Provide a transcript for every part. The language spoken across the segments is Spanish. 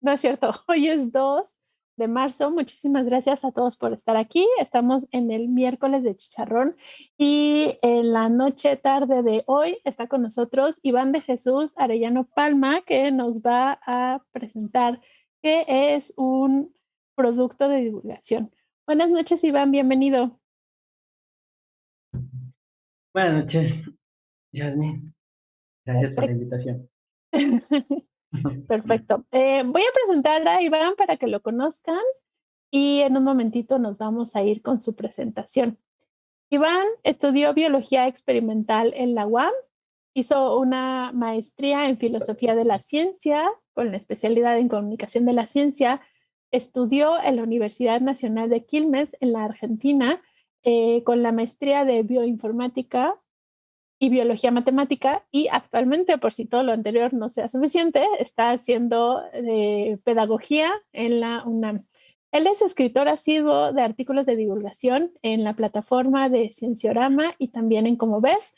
No es cierto, hoy es 2 de marzo. Muchísimas gracias a todos por estar aquí. Estamos en el miércoles de chicharrón y en la noche tarde de hoy está con nosotros Iván de Jesús Arellano Palma, que nos va a presentar qué es un producto de divulgación. Buenas noches, Iván, bienvenido. Buenas noches, Yasmin. Gracias por la Perfecto. invitación. Perfecto. Voy a presentar a Iván para que lo conozcan y en un momentito nos vamos a ir con su presentación. Iván estudió biología experimental en la UAM, hizo una maestría en filosofía de la ciencia con la especialidad en comunicación de la ciencia, estudió en la Universidad Nacional de Quilmes en la Argentina con la maestría de bioinformática y biología matemática y actualmente, por si todo lo anterior no sea suficiente, está haciendo pedagogía en la UNAM. Él es escritor asiduo de artículos de divulgación en la plataforma de Cienciorama y también en Como Ves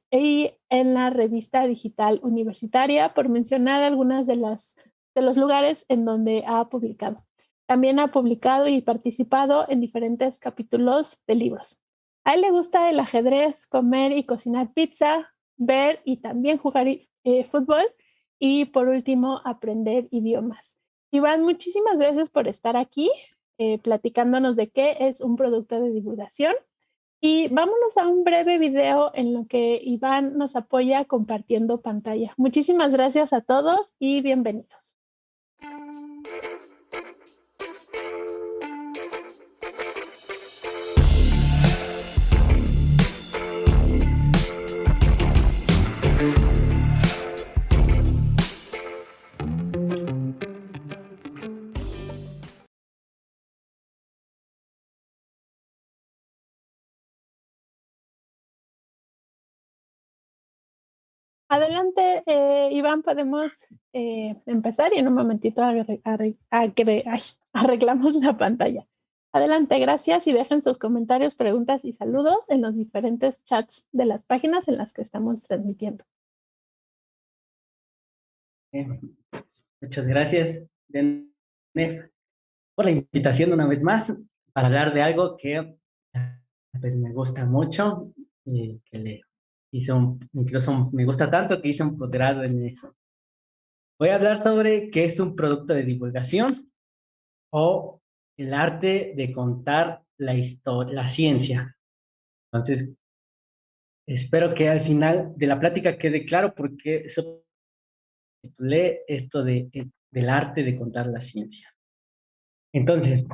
y en la revista digital universitaria, por mencionar algunas de los lugares en donde ha publicado. También ha publicado y participado en diferentes capítulos de libros. A él le gusta el ajedrez, comer y cocinar pizza, ver y también jugar fútbol y por último aprender idiomas. Iván, muchísimas gracias por estar aquí platicándonos de qué es un producto de divulgación y vámonos a un breve video en lo que Iván nos apoya compartiendo pantalla. Muchísimas gracias a todos y bienvenidos. Adelante, Iván, podemos empezar y en un momentito arreglamos la pantalla. Adelante, gracias y dejen sus comentarios, preguntas y saludos en los diferentes chats de las páginas en las que estamos transmitiendo. Eh, Muchas gracias, Dene, por la invitación una vez más para hablar de algo que pues, me gusta mucho y que le hice incluso me gusta tanto que hice un posgrado en eso. Voy a hablar sobre qué es un producto de divulgación o el arte de contar la historia, la ciencia. Entonces, espero que al final de la plática quede claro por qué titulé esto del arte de contar la ciencia. Entonces,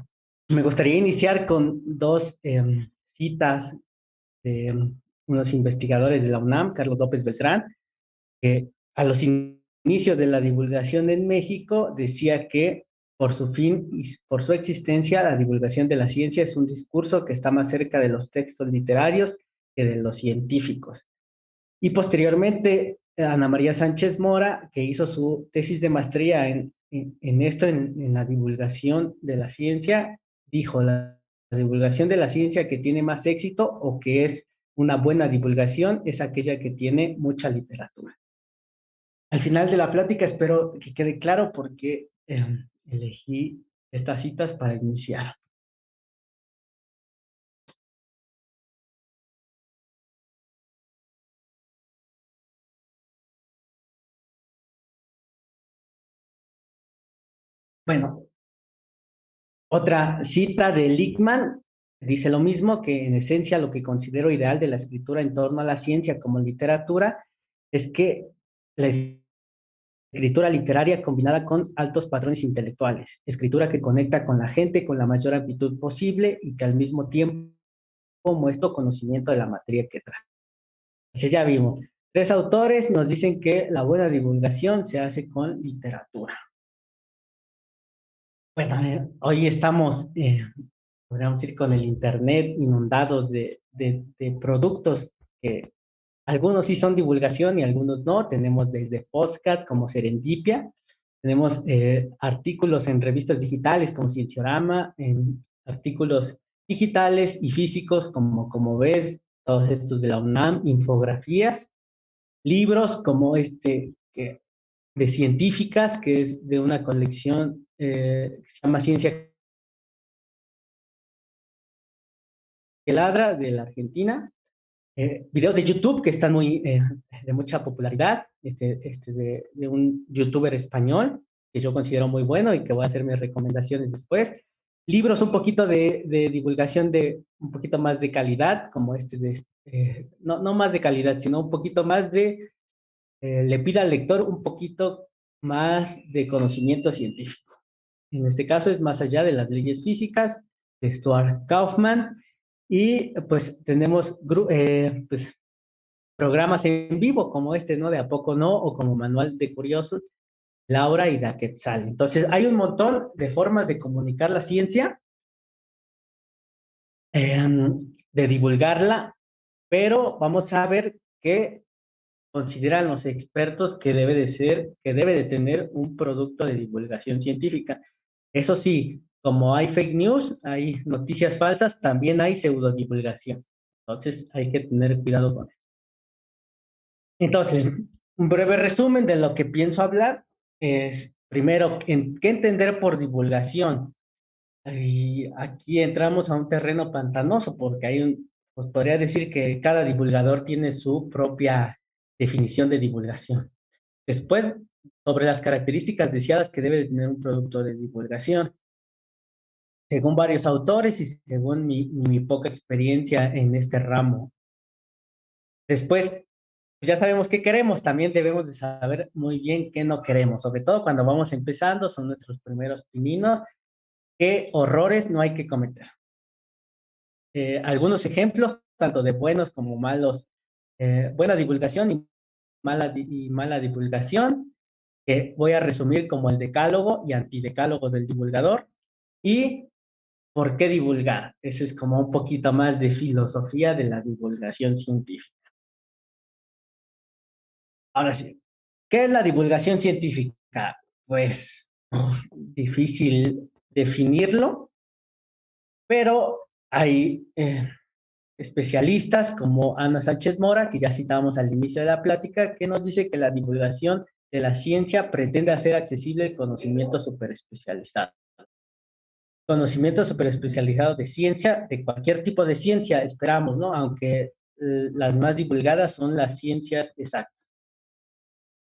me gustaría iniciar con dos citas de unos investigadores de la UNAM, Carlos López Beltrán, que a los inicios de la divulgación en México decía que por su fin y por su existencia, la divulgación de la ciencia es un discurso que está más cerca de los textos literarios que de los científicos. Y posteriormente, Ana María Sánchez Mora, que hizo su tesis de maestría en esto, en la divulgación de la ciencia, dijo, la divulgación de la ciencia que tiene más éxito o que es una buena divulgación es aquella que tiene mucha literatura. Al final de la plática espero que quede claro por qué elegí estas citas para iniciar. Bueno, otra cita de Lickman dice lo mismo, que en esencia lo que considero ideal de la escritura en torno a la ciencia como literatura es que la escritura literaria combinada con altos patrones intelectuales, escritura que conecta con la gente con la mayor amplitud posible y que al mismo tiempo muestra conocimiento de la materia que trata. Así ya vimos. Tres autores nos dicen que la buena divulgación se hace con literatura. Bueno, hoy estamos podríamos ir con el Internet inundados de productos que algunos sí son divulgación y algunos no. Tenemos desde podcast como Serendipia, tenemos artículos en revistas digitales como Cienciorama, en artículos digitales y físicos como ves, todos estos de la UNAM, infografías, libros como este que de científicas, que es de una colección que se llama Ciencia que Ladra, de la Argentina. Videos de YouTube que están de mucha popularidad, de un youtuber español que yo considero muy bueno y que voy a hacer mis recomendaciones después. Libros un poquito de divulgación de un poquito más de calidad, como no más de calidad, sino un poquito más le pide al lector un poquito más de conocimiento científico. En este caso es Más allá de las leyes físicas, de Stuart Kaufman, y pues tenemos pues, programas en vivo como este, ¿no? De A Poco No, o como Manual de Curiosos, Laura y Da Quetzal. Entonces, hay un montón de formas de comunicar la ciencia, de divulgarla, pero vamos a ver qué consideran los expertos que debe de tener un producto de divulgación científica. Eso sí, como hay fake news, hay noticias falsas, también hay pseudodivulgación. Entonces, hay que tener cuidado con eso. Entonces, un breve resumen de lo que pienso hablar es, primero, ¿qué entender por divulgación? Y aquí entramos a un terreno pantanoso porque pues podría decir que cada divulgador tiene su propia definición de divulgación. Después, sobre las características deseadas que debe de tener un producto de divulgación. Según varios autores y según mi poca experiencia en este ramo. Después, ya sabemos qué queremos, también debemos de saber muy bien qué no queremos, sobre todo cuando vamos empezando, son nuestros primeros pininos, qué horrores no hay que cometer. Algunos ejemplos, tanto de buenos como malos, buena divulgación y mala divulgación, que voy a resumir como el decálogo y antidecálogo del divulgador, y por qué divulgar. Eso es como un poquito más de filosofía de la divulgación científica. Ahora sí, ¿qué es la divulgación científica? Pues difícil definirlo, pero hay especialistas como Ana Sánchez Mora, que ya citamos al inicio de la plática, que nos dice que la divulgación de la ciencia pretende hacer accesible el conocimiento superespecializado. Conocimiento superespecializado de ciencia, de cualquier tipo de ciencia, esperamos, ¿no? Aunque las más divulgadas son las ciencias exactas.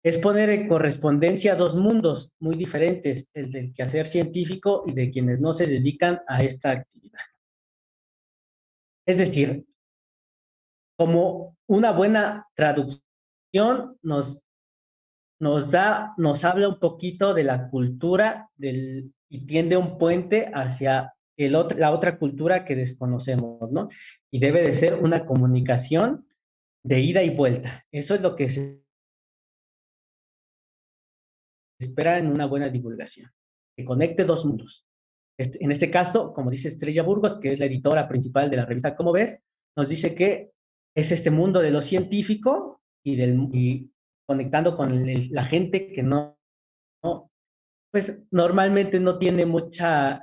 Es poner en correspondencia dos mundos muy diferentes, el del quehacer científico y de quienes no se dedican a esta actividad. Es decir, como una buena traducción nos habla un poquito de la cultura y tiende un puente hacia la otra cultura que desconocemos, ¿no? Y debe de ser una comunicación de ida y vuelta. Eso es lo que se espera en una buena divulgación, que conecte dos mundos. En este caso, como dice Estrella Burgos, que es la editora principal de la revista Como Ves, nos dice que es este mundo de lo científico y conectando con la gente que pues normalmente no tiene mucha,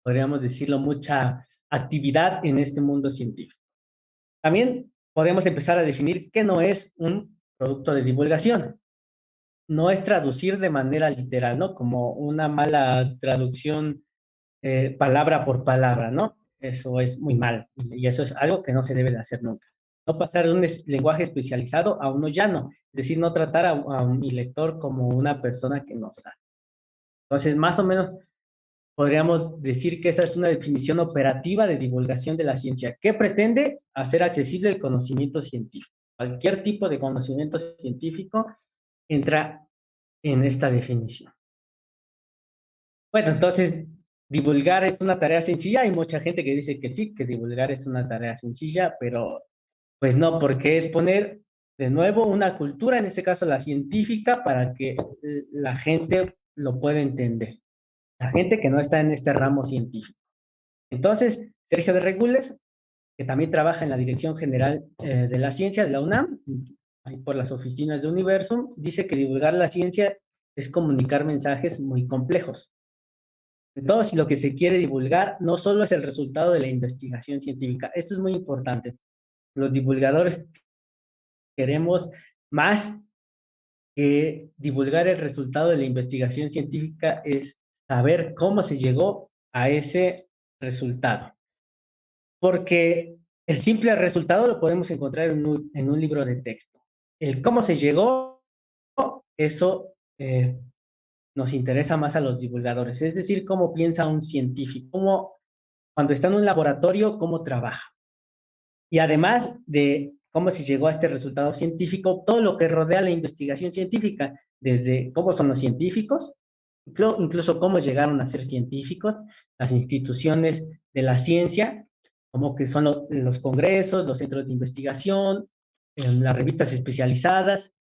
podríamos decirlo, mucha actividad en este mundo científico. También podemos empezar a definir qué no es un producto de divulgación. No es traducir de manera literal, ¿no? Como una mala traducción palabra por palabra, ¿no? Eso es muy mal y eso es algo que no se debe de hacer nunca. No pasar de un lenguaje especializado a uno llano, es decir, no tratar a mi lector como una persona que no sabe. Entonces, más o menos podríamos decir que esa es una definición operativa de divulgación de la ciencia, que pretende hacer accesible el conocimiento científico. Cualquier tipo de conocimiento científico entra en esta definición. Bueno, entonces, divulgar es una tarea sencilla. Hay mucha gente que dice que sí, que divulgar es una tarea sencilla, pero pues no, porque es poner de nuevo una cultura, en este caso la científica, para que la gente lo pueda entender. La gente que no está en este ramo científico. Entonces, Sergio de Regules, que también trabaja en la Dirección General de la Ciencia de la UNAM, ahí por las oficinas de Universum, dice que divulgar la ciencia es comunicar mensajes muy complejos. Entonces, lo que se quiere divulgar no solo es el resultado de la investigación científica, esto es muy importante. Los divulgadores queremos más que divulgar el resultado de la investigación científica es saber cómo se llegó a ese resultado. Porque el simple resultado lo podemos encontrar en un libro de texto. El cómo se llegó, eso nos interesa más a los divulgadores, es decir, cómo piensa un científico, cómo, cuando está en un laboratorio, cómo trabaja. Y además de cómo se llegó a este resultado científico, todo lo que rodea la investigación científica, desde cómo son los científicos, incluso cómo llegaron a ser científicos, las instituciones de la ciencia, como que son los congresos, los centros de investigación, las revistas especializadas,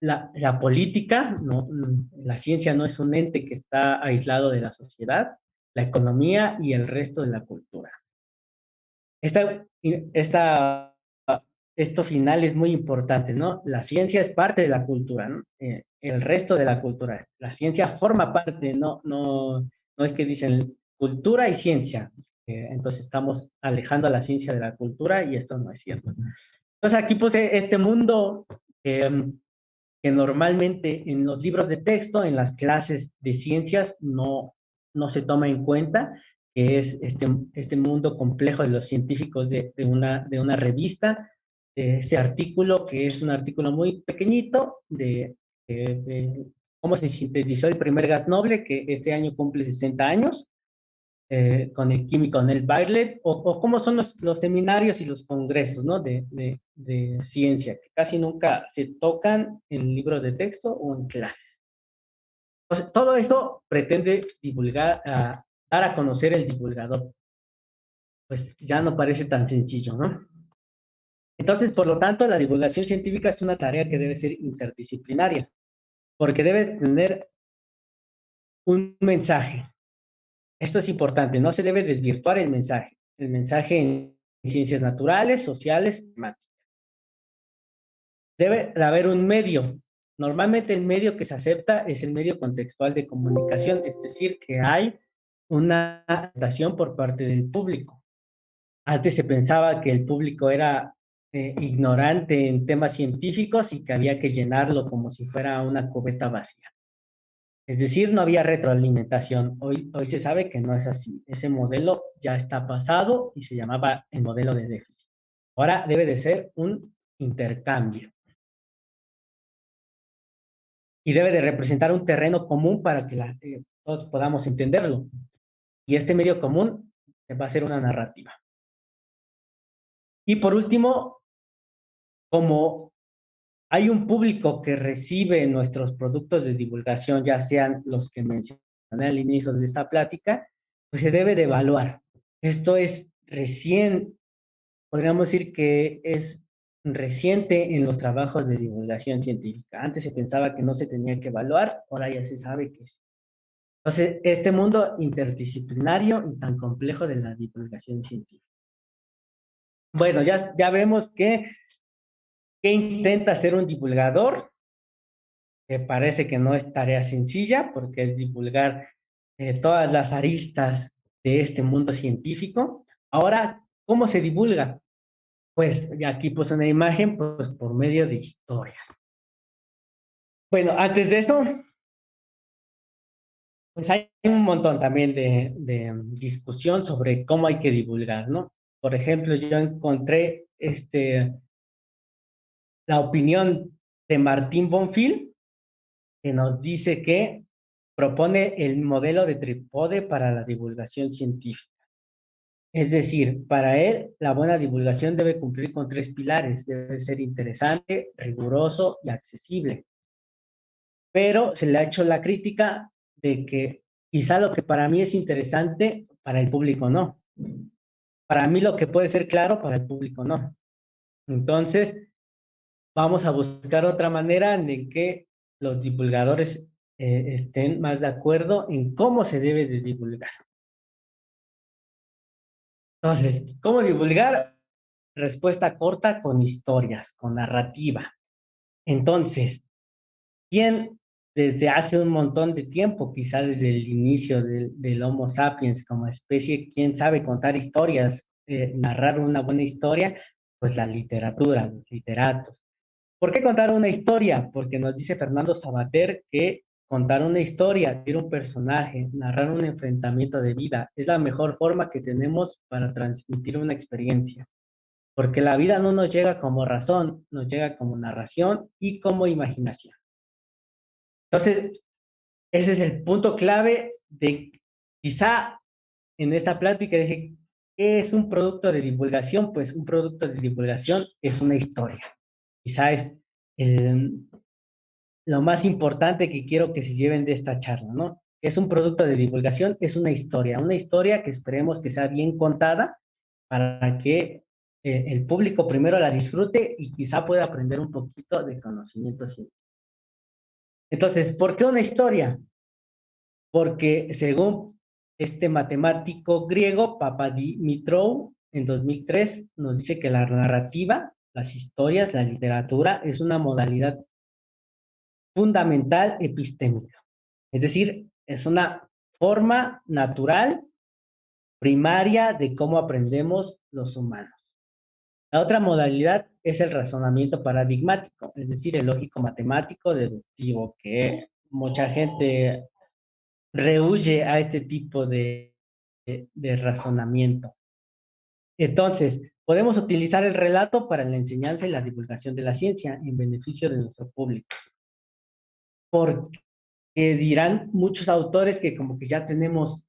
la política, no, la ciencia no es un ente que está aislado de la sociedad, la economía y el resto de la cultura. Esta, esta, esto final es muy importante, ¿no? La ciencia es parte de la cultura, ¿no? El resto de la cultura. La ciencia forma parte, no es que dicen cultura y ciencia. Entonces estamos alejando a la ciencia de la cultura y esto no es cierto. Entonces aquí puse este mundo que normalmente en los libros de texto, en las clases de ciencias, no se toma en cuenta, que es este mundo complejo de los científicos de una revista, de este artículo, que es un artículo muy pequeñito de cómo se sintetizó el primer gas noble, que este año cumple 60 años, con el químico Nel Bartlett, o cómo son los seminarios y los congresos, ¿no? De ciencia, que casi nunca se tocan en libros de texto o en clases. O sea, todo eso pretende divulgar, dar a conocer el divulgador. Pues ya no parece tan sencillo, ¿no? Entonces, por lo tanto, la divulgación científica es una tarea que debe ser interdisciplinaria, porque debe tener un mensaje. Esto es importante, no se debe desvirtuar el mensaje. El mensaje en ciencias naturales, sociales, matemáticas. Debe haber un medio. Normalmente el medio que se acepta es el medio contextual de comunicación, es decir, que hay una aceptación por parte del público. Antes se pensaba que el público era ignorante en temas científicos y que había que llenarlo como si fuera una cubeta vacía. Es decir, no había retroalimentación. Hoy se sabe que no es así. Ese modelo ya está pasado y se llamaba el modelo de déficit. Ahora debe de ser un intercambio. Y debe de representar un terreno común para que todos podamos entenderlo. Y este medio común va a ser una narrativa. Y por último, como hay un público que recibe nuestros productos de divulgación, ya sean los que mencioné al inicio de esta plática, pues se debe de evaluar. Esto es recién, podríamos decir que es reciente en los trabajos de divulgación científica. Antes se pensaba que no se tenía que evaluar, ahora ya se sabe que sí. Entonces, este mundo interdisciplinario y tan complejo de la divulgación científica. Bueno, ya vemos que intenta ser un divulgador, que parece que no es tarea sencilla, porque es divulgar todas las aristas de este mundo científico. Ahora, ¿cómo se divulga? Pues ya aquí puse una imagen, pues por medio de historias. Bueno, antes de eso, pues hay un montón también de discusión sobre cómo hay que divulgar, ¿no? Por ejemplo, yo encontré la opinión de Martín Bonfil, que nos dice que propone el modelo de trípode para la divulgación científica. Es decir, para él, la buena divulgación debe cumplir con tres pilares. Debe ser interesante, riguroso y accesible. Pero se le ha hecho la crítica de que quizá lo que para mí es interesante, para el público no. Para mí lo que puede ser claro, para el público no. Entonces, vamos a buscar otra manera en que los divulgadores estén más de acuerdo en cómo se debe de divulgar. Entonces, ¿cómo divulgar? Respuesta corta con historias, con narrativa. Entonces, ¿quién desde hace un montón de tiempo, quizá desde el inicio del Homo sapiens como especie, quién sabe contar historias, narrar una buena historia? Pues la literatura, los literatos. ¿Por qué contar una historia? Porque nos dice Fernando Sabater que contar una historia, ser un personaje, narrar un enfrentamiento de vida, es la mejor forma que tenemos para transmitir una experiencia. Porque la vida no nos llega como razón, nos llega como narración y como imaginación. Entonces, ese es el punto clave de quizá en esta plática dije, ¿qué es un producto de divulgación? Pues un producto de divulgación es una historia. Quizá es eh, lo más importante que quiero que se lleven de esta charla, ¿no? Es un producto de divulgación, es una historia que esperemos que sea bien contada para que el público primero la disfrute y quizá pueda aprender un poquito de conocimiento científico. Entonces, ¿por qué una historia? Porque según este matemático griego, Papadimitrou, en 2003, nos dice que la narrativa, las historias, la literatura, es una modalidad fundamental epistémica. Es decir, es una forma natural, primaria de cómo aprendemos los humanos. La otra modalidad es el razonamiento paradigmático, es decir, el lógico matemático deductivo, que mucha gente rehuye a este tipo de razonamiento. Entonces, podemos utilizar el relato para la enseñanza y la divulgación de la ciencia en beneficio de nuestro público. Porque dirán muchos autores que como que ya tenemos,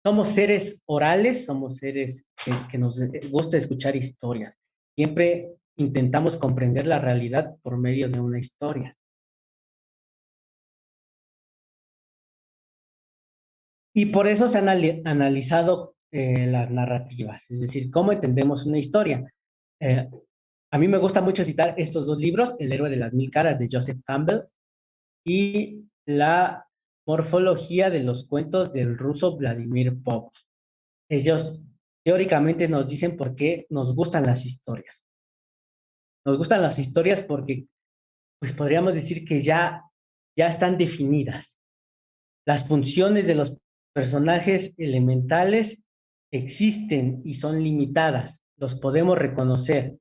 somos seres orales, somos seres que nos gusta escuchar historias. Siempre intentamos comprender la realidad por medio de una historia. Y por eso se han analizado las narrativas, es decir, cómo entendemos una historia. Eh, a mí me gusta mucho citar estos dos libros, El héroe de las mil caras de Joseph Campbell y La morfología de los cuentos del ruso Vladimir Pop. Ellos teóricamente nos dicen por qué nos gustan las historias. Nos gustan las historias porque, pues podríamos decir que ya están definidas. Las funciones de los personajes elementales existen y son limitadas. Los podemos reconocer.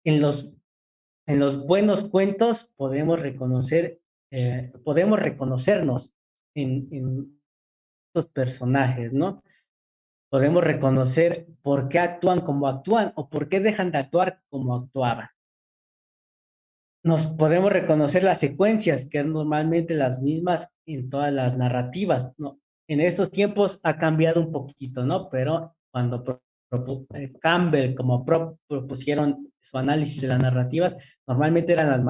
En los, en los buenos cuentos podemos reconocernos en estos personajes, ¿no? Podemos reconocer por qué actúan como actúan o por qué dejan de actuar como actuaban. Nos podemos reconocer las secuencias, que son normalmente las mismas en todas las narrativas, ¿no? En estos tiempos ha cambiado un poquito, ¿no? Pero cuando Campbell como propusieron su análisis de las narrativas, normalmente eran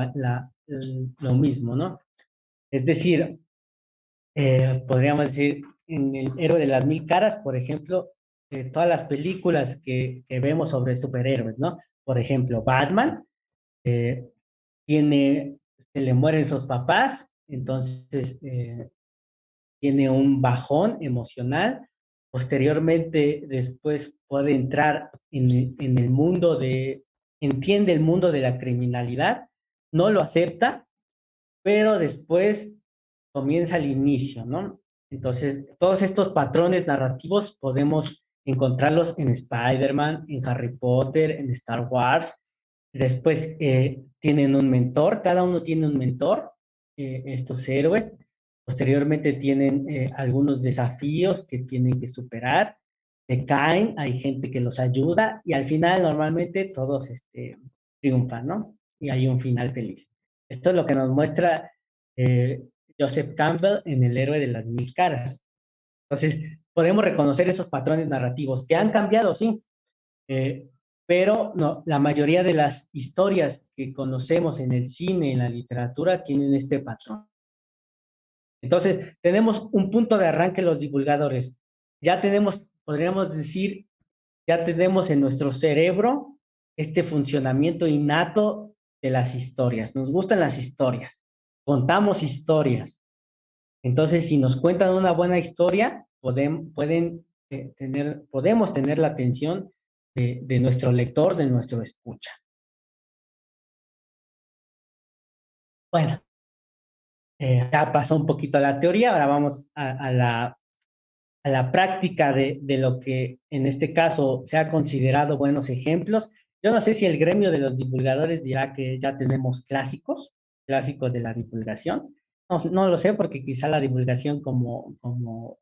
lo mismo, ¿no? Es decir, podríamos decir, en El héroe de las mil caras, por ejemplo, todas las películas que vemos sobre superhéroes, ¿no? Por ejemplo, Batman, eh, se le mueren sus papás, entonces tiene un bajón emocional. Posteriormente, después puede entrar en el mundo entiende el mundo de la criminalidad, no lo acepta, pero después comienza el inicio, ¿no? Entonces, todos estos patrones narrativos podemos encontrarlos en Spider-Man, en Harry Potter, en Star Wars. Después tienen un mentor, cada uno tiene un mentor, estos héroes. Posteriormente tienen algunos desafíos que tienen que superar, se caen, hay gente que los ayuda y al final normalmente todos triunfan, ¿no? Y hay un final feliz. Esto es lo que nos muestra eh, Joseph Campbell en El héroe de las mil caras. Entonces, podemos reconocer esos patrones narrativos que han cambiado, sí, eh, pero no, la mayoría de las historias que conocemos en el cine, en la literatura, tienen este patrón. Entonces, tenemos un punto de arranque los divulgadores. Ya tenemos, podríamos decir, ya tenemos en nuestro cerebro este funcionamiento innato de las historias. Nos gustan las historias, contamos historias. Entonces, si nos cuentan una buena historia, podemos tener la atención de nuestro lector, de nuestro escucha. Bueno, ya pasó un poquito la teoría, ahora vamos a la práctica de lo que en este caso se ha considerado buenos ejemplos. yo no sé si el gremio de los divulgadores dirá que ya tenemos clásicos de la divulgación. No, no lo sé porque quizá la divulgación como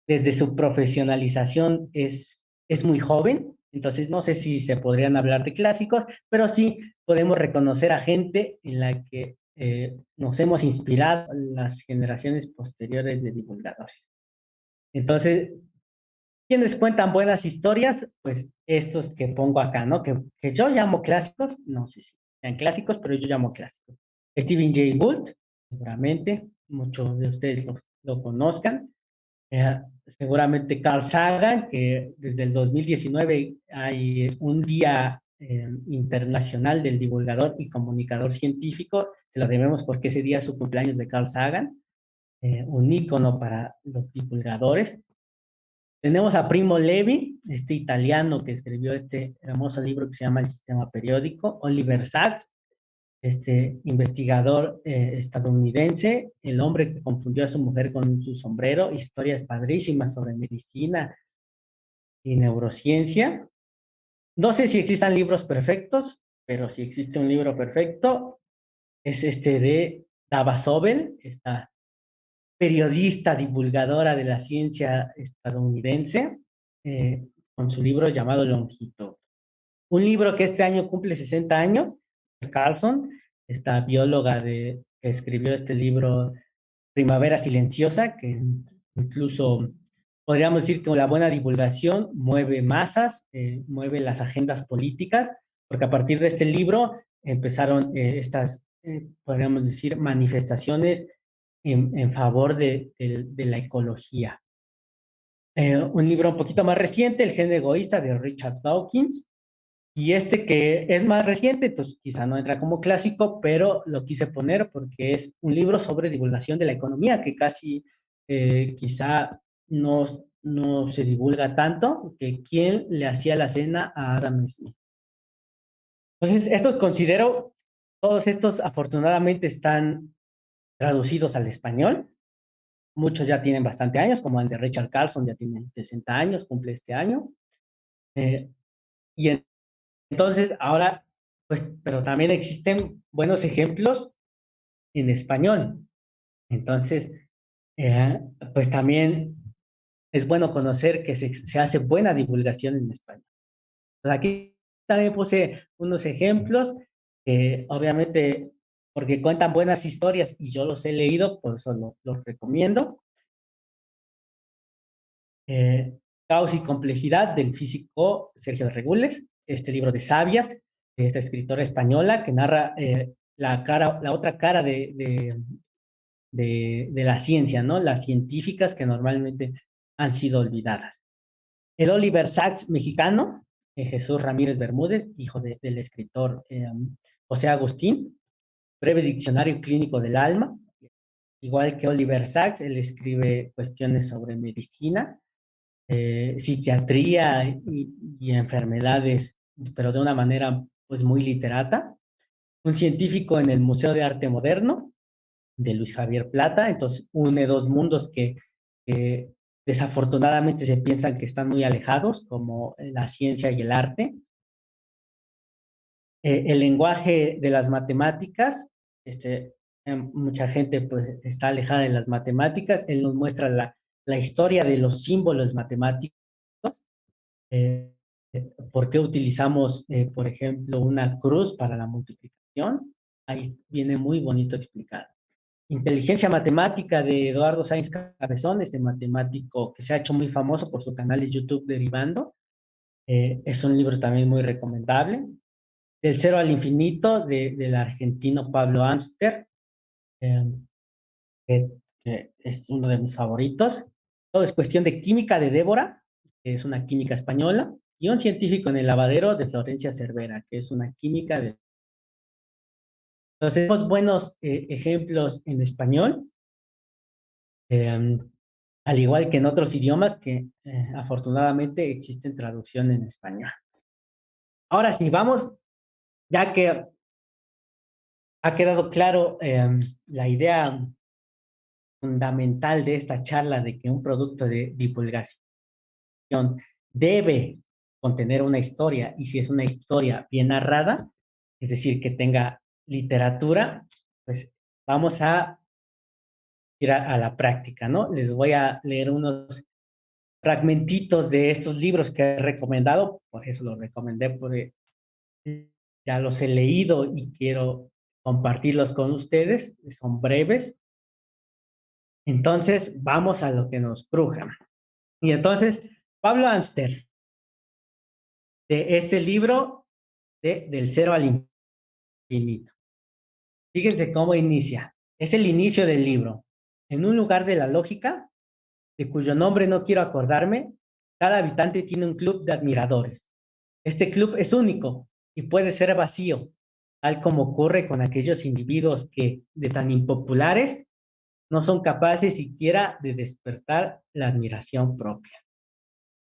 desde su profesionalización es muy joven, entonces no sé si se podrían hablar de clásicos, pero sí podemos reconocer a gente en la que nos hemos inspirado las generaciones posteriores de divulgadores. Entonces, quienes cuentan buenas historias, pues estos que pongo acá, ¿no? Que yo llamo clásicos, no sé si sean clásicos, pero yo llamo clásicos. Stephen Jay Gould, seguramente, muchos de ustedes lo conozcan. Eh, Seguramente Carl Sagan, que desde el 2019 hay un día internacional del divulgador y comunicador científico, se lo debemos porque ese día es su cumpleaños de Carl Sagan, un ícono para los divulgadores. Tenemos a Primo Levi, este italiano que escribió este hermoso libro que se llama El Sistema Periódico, Oliver Sacks, este investigador estadounidense, el hombre que confundió a su mujer con su sombrero, historias padrísimas sobre medicina y neurociencia. No sé si existan libros perfectos, pero si existe un libro perfecto, es este de Dava Sobel, esta periodista divulgadora de la ciencia estadounidense, eh, con su libro llamado Longitud. Un libro que este año cumple 60 años, Carlson, esta bióloga que escribió este libro Primavera Silenciosa, que incluso podríamos decir que con la buena divulgación mueve masas, mueve las agendas políticas, porque a partir de este libro empezaron estas, podríamos decir, manifestaciones en favor de la ecología. Un libro un poquito más reciente, El gen egoísta de Richard Dawkins, y este que es más reciente, entonces quizá no entra como clásico, pero lo quise poner porque es un libro sobre divulgación de la economía, que casi quizá no se divulga tanto, que quién le hacía la cena a Adam Smith. Entonces, estos considero, todos estos afortunadamente están traducidos al español. Muchos ya tienen bastante años, como el de Richard Carlson, ya tiene 60 años, cumple este año. Eh, y entonces, ahora, pues, pero también existen buenos ejemplos en español. Entonces, eh, pues también es bueno conocer que se hace buena divulgación en español. Pues aquí también puse unos ejemplos que obviamente, porque cuentan buenas historias y yo los he leído, por eso los recomiendo. Caos y complejidad del físico Sergio Regules, este libro de Sabias, de esta escritora española que narra la otra cara de la ciencia, ¿no? Las científicas que normalmente han sido olvidadas. El Oliver Sacks mexicano, Jesús Ramírez Bermúdez, hijo del escritor José Agustín, breve diccionario clínico del alma. Igual que Oliver Sacks, él escribe cuestiones sobre medicina, psiquiatría y enfermedades, pero de una manera pues muy literata. Un científico en el Museo de Arte Moderno de Luis Javier Plata, entonces une dos mundos que desafortunadamente se piensan que están muy alejados, como la ciencia y el arte. El lenguaje de las matemáticas, mucha gente pues está alejada de las matemáticas, él nos muestra la historia de los símbolos matemáticos, eh, por qué utilizamos, por ejemplo, una cruz para la multiplicación, ahí viene muy bonito explicado. Inteligencia Matemática de Eduardo Sáenz Cabezón, este matemático que se ha hecho muy famoso por su canal de YouTube Derivando. Es un libro también muy recomendable. Del Cero al Infinito, del argentino Pablo Amster, eh, que, que es uno de mis favoritos. Todo es cuestión de química de Débora, que es una química española, y un científico en el lavadero de Florencia Cervera, que es una química de... Entonces, tenemos buenos ejemplos en español. Eh, Al igual que en otros idiomas que afortunadamente existen traducción en español. Ahora sí, vamos, ya que ha quedado claro la idea fundamental de esta charla de que un producto de divulgación debe contener una historia, y si es una historia bien narrada, es decir, que tenga literatura, pues vamos a ir a la práctica, ¿no? Les voy a leer unos fragmentitos de estos libros que he recomendado, por eso los recomendé, porque ya los he leído y quiero compartirlos con ustedes, son breves. Entonces, vamos a lo que nos cruja. Y entonces, Pablo Amster, de este libro, Del cero al infinito. Fíjense cómo inicia. Es el inicio del libro. En un lugar de la lógica, de cuyo nombre no quiero acordarme, cada habitante tiene un club de admiradores. Este club es único y puede ser vacío, tal como ocurre con aquellos individuos que, de tan impopulares, no son capaces siquiera de despertar la admiración propia.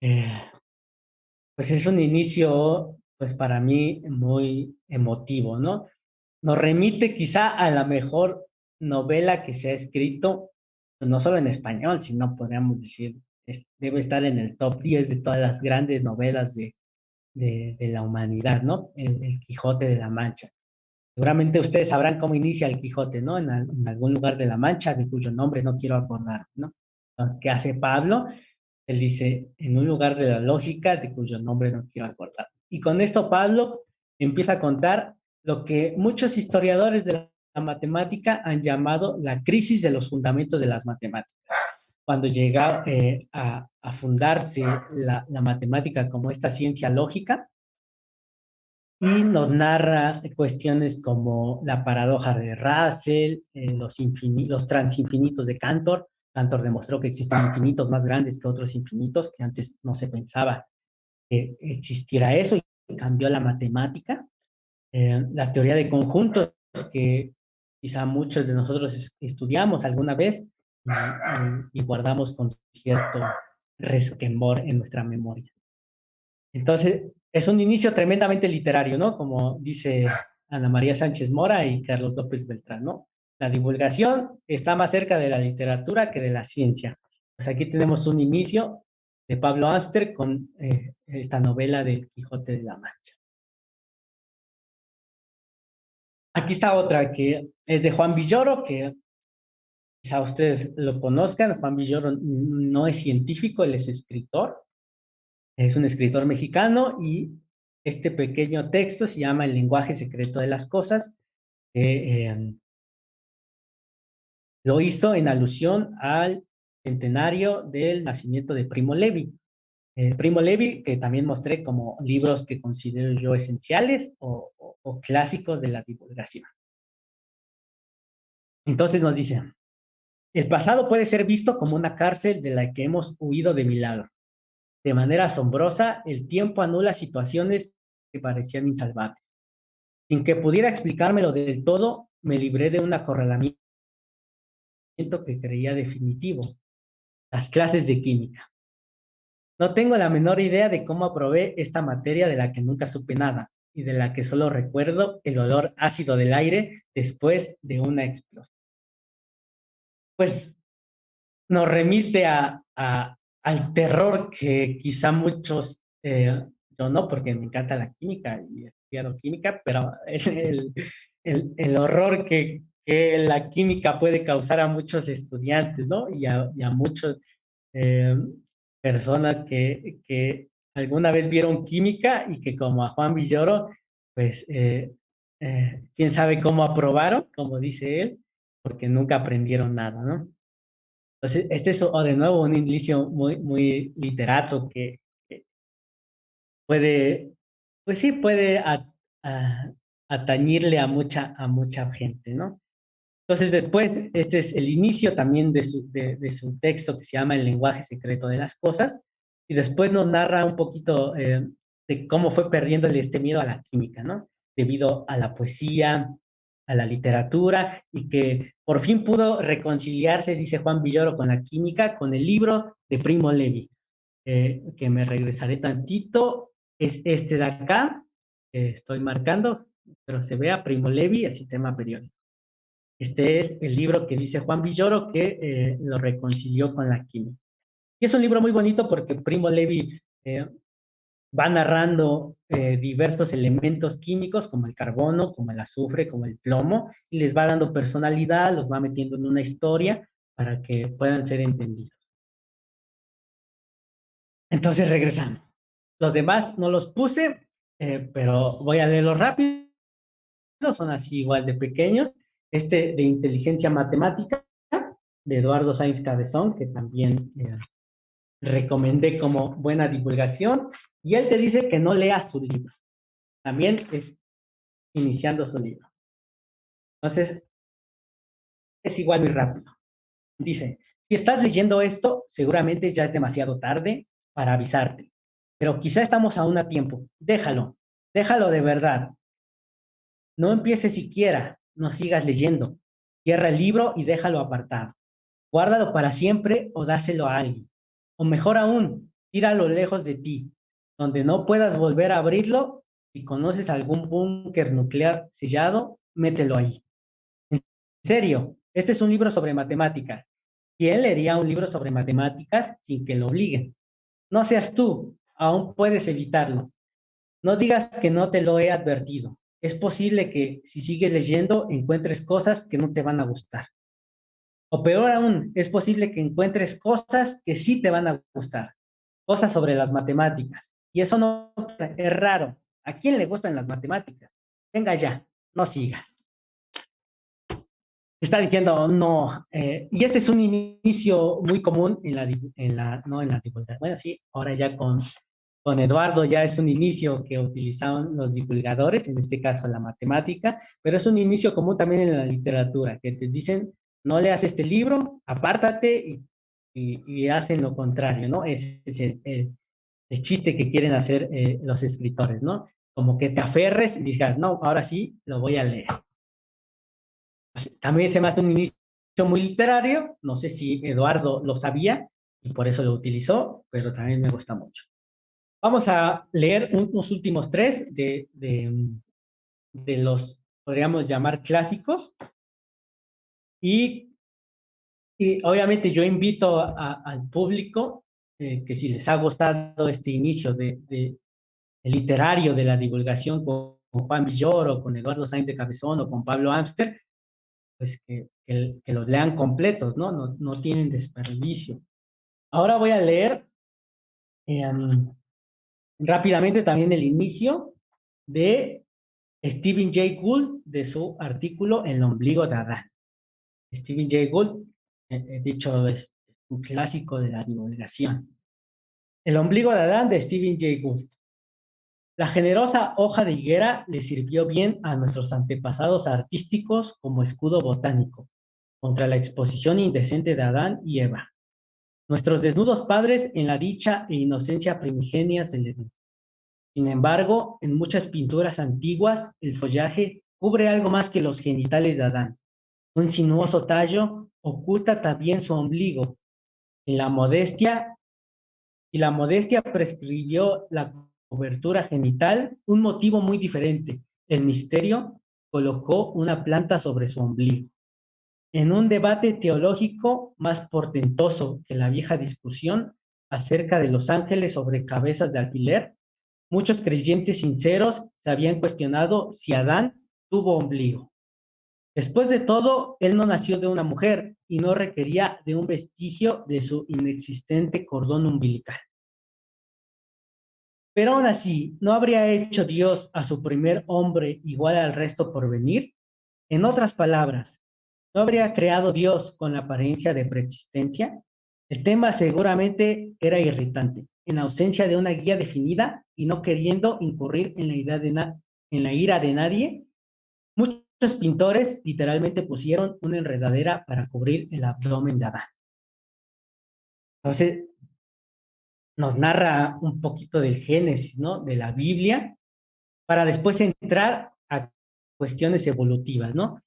Eh, pues es un inicio, pues para mí, muy emotivo, ¿no? Nos remite quizá a la mejor novela que se ha escrito, pues no solo en español, sino podríamos decir, debe estar en el top 10 de todas las grandes novelas de la humanidad, ¿no? El Quijote de la Mancha. Seguramente ustedes sabrán cómo inicia el Quijote, ¿no? En algún lugar de la Mancha, de cuyo nombre no quiero acordar, ¿no? Entonces, ¿qué hace Pablo? Él dice, en un lugar de la lógica, de cuyo nombre no quiero acordar. Y con esto Pablo empieza a contar lo que muchos historiadores de la matemática han llamado la crisis de los fundamentos de las matemáticas. Cuando llega a fundarse la matemática como esta ciencia lógica, y nos narra cuestiones como la paradoja de Russell, los transinfinitos de Cantor. Cantor demostró que existen infinitos más grandes que otros infinitos, que antes no se pensaba que existiera eso, y cambió la matemática. La teoría de conjuntos, que quizá muchos de nosotros estudiamos alguna vez y guardamos con cierto resquemor en nuestra memoria. Entonces, es un inicio tremendamente literario, ¿no? Como dice Ana María Sánchez Mora y Carlos López Beltrán, ¿no? La divulgación está más cerca de la literatura que de la ciencia. Pues aquí tenemos un inicio de Pablo Amster con esta novela del Quijote de la Mancha. Aquí está otra que es de Juan Villoro, que quizá ustedes lo conozcan. Juan Villoro no es científico, él es escritor. Es un escritor mexicano y este pequeño texto se llama El lenguaje secreto de las cosas. Lo hizo en alusión al centenario del nacimiento de Primo Levi. Primo Levi, que también mostré como libros que considero yo esenciales o clásicos de la divulgación. Entonces nos dice, el pasado puede ser visto como una cárcel de la que hemos huido de milagro. De manera asombrosa, el tiempo anula situaciones que parecían insalvables. Sin que pudiera explicármelo del todo, me libré de un acorralamiento que creía definitivo, las clases de química. No tengo la menor idea de cómo aprobé esta materia de la que nunca supe nada y de la que solo recuerdo el olor ácido del aire después de una explosión. Pues nos remite al terror que quizá muchos, yo no, porque me encanta la química y he estudiado química, pero el horror que la química puede causar a muchos estudiantes, ¿no? Y a muchas personas que alguna vez vieron química y que como a Juan Villoro, pues quién sabe cómo aprobaron, como dice él, porque nunca aprendieron nada, ¿no? Entonces, este es de nuevo un inicio muy, muy literato que puede, pues sí, puede atañirle a mucha gente, ¿no? Entonces, después, este es el inicio también de su texto que se llama El lenguaje secreto de las cosas, y después nos narra un poquito de cómo fue perdiéndole este miedo a la química, ¿no? Debido a la poesía, a la literatura, y que por fin pudo reconciliarse, dice Juan Villoro, con la química, con el libro de Primo Levi, que me regresaré tantito, es este de acá, estoy marcando, pero se vea Primo Levi, el sistema periódico. Este es el libro que dice Juan Villoro que lo reconcilió con la química. Y es un libro muy bonito porque Primo Levi Va narrando diversos elementos químicos como el carbono, como el azufre, como el plomo, y les va dando personalidad, los va metiendo en una historia para que puedan ser entendidos. Entonces regresando. Los demás no los puse, pero voy a leerlos rápido, son así igual de pequeños. Este de inteligencia matemática, de Eduardo Sáenz Cabezón, que también recomendé como buena divulgación, y él te dice que no leas su libro. También es iniciando su libro. Entonces, es igual muy rápido. Dice, si estás leyendo esto, seguramente ya es demasiado tarde para avisarte, pero quizá estamos aún a tiempo. Déjalo, déjalo de verdad. No empieces siquiera, no sigas leyendo. Cierra el libro y déjalo apartado. Guárdalo para siempre o dáselo a alguien. O mejor aún, tíralo lejos de ti, donde no puedas volver a abrirlo. Si conoces algún búnker nuclear sellado, mételo ahí. En serio, este es un libro sobre matemáticas. ¿Quién leería un libro sobre matemáticas sin que lo obliguen? No seas tú, aún puedes evitarlo. No digas que no te lo he advertido. Es posible que si sigues leyendo encuentres cosas que no te van a gustar. O peor aún, es posible que encuentres cosas que sí te van a gustar. Cosas sobre las matemáticas. Y eso no es raro. ¿A quién le gustan las matemáticas? Venga ya, no sigas. Está diciendo no. Y este es un inicio muy común no en la divulgación. Bueno, sí, ahora ya con Eduardo ya es un inicio que utilizaban los divulgadores, en este caso la matemática, pero es un inicio común también en la literatura, que te dicen, no leas este libro, apártate y hacen lo contrario, ¿no? Ese es el chiste que quieren hacer los escritores, ¿no? Como que te aferres y digas, no, ahora sí lo voy a leer. Pues, también se me hace un inicio muy literario, no sé si Eduardo lo sabía y por eso lo utilizó, pero también me gusta mucho. Vamos a leer unos últimos tres de los, podríamos llamar clásicos, y, y obviamente yo invito al público que si les ha gustado este inicio el literario de la divulgación con Juan Villoro, con Eduardo Sáenz de Cabezón o con Pablo Amster, pues que los lean completos, ¿no? ¿no? No tienen desperdicio. Ahora voy a leer eh, rápidamente también el inicio de Stephen Jay Gould, de su artículo El ombligo de Adán. Stephen Jay Gould, dicho, es un clásico de la divulgación. El ombligo de Adán de Stephen Jay Gould. La generosa hoja de higuera le sirvió bien a nuestros antepasados artísticos como escudo botánico contra la exposición indecente de Adán y Eva, nuestros desnudos padres en la dicha e inocencia primigenias del Edén. Sin embargo, en muchas pinturas antiguas, el follaje cubre algo más que los genitales de Adán. Un sinuoso tallo oculta también su ombligo. En la modestia, y la modestia prescribió la cobertura genital, un motivo muy diferente. El misterio colocó una planta sobre su ombligo. En un debate teológico más portentoso que la vieja discusión acerca de los ángeles sobre cabezas de alfiler, muchos creyentes sinceros se habían cuestionado si Adán tuvo ombligo. Después de todo, él no nació de una mujer y no requería de un vestigio de su inexistente cordón umbilical. Pero aún así, ¿no habría hecho Dios a su primer hombre igual al resto por venir? En otras palabras, ¿no habría creado Dios con la apariencia de preexistencia? El tema seguramente era irritante. En ausencia de una guía definida y no queriendo incurrir en en la ira de nadie, muchos pintores literalmente pusieron una enredadera para cubrir el abdomen de Adán. Entonces, nos narra un poquito del Génesis, ¿no? De la Biblia, para después entrar a cuestiones evolutivas, ¿no?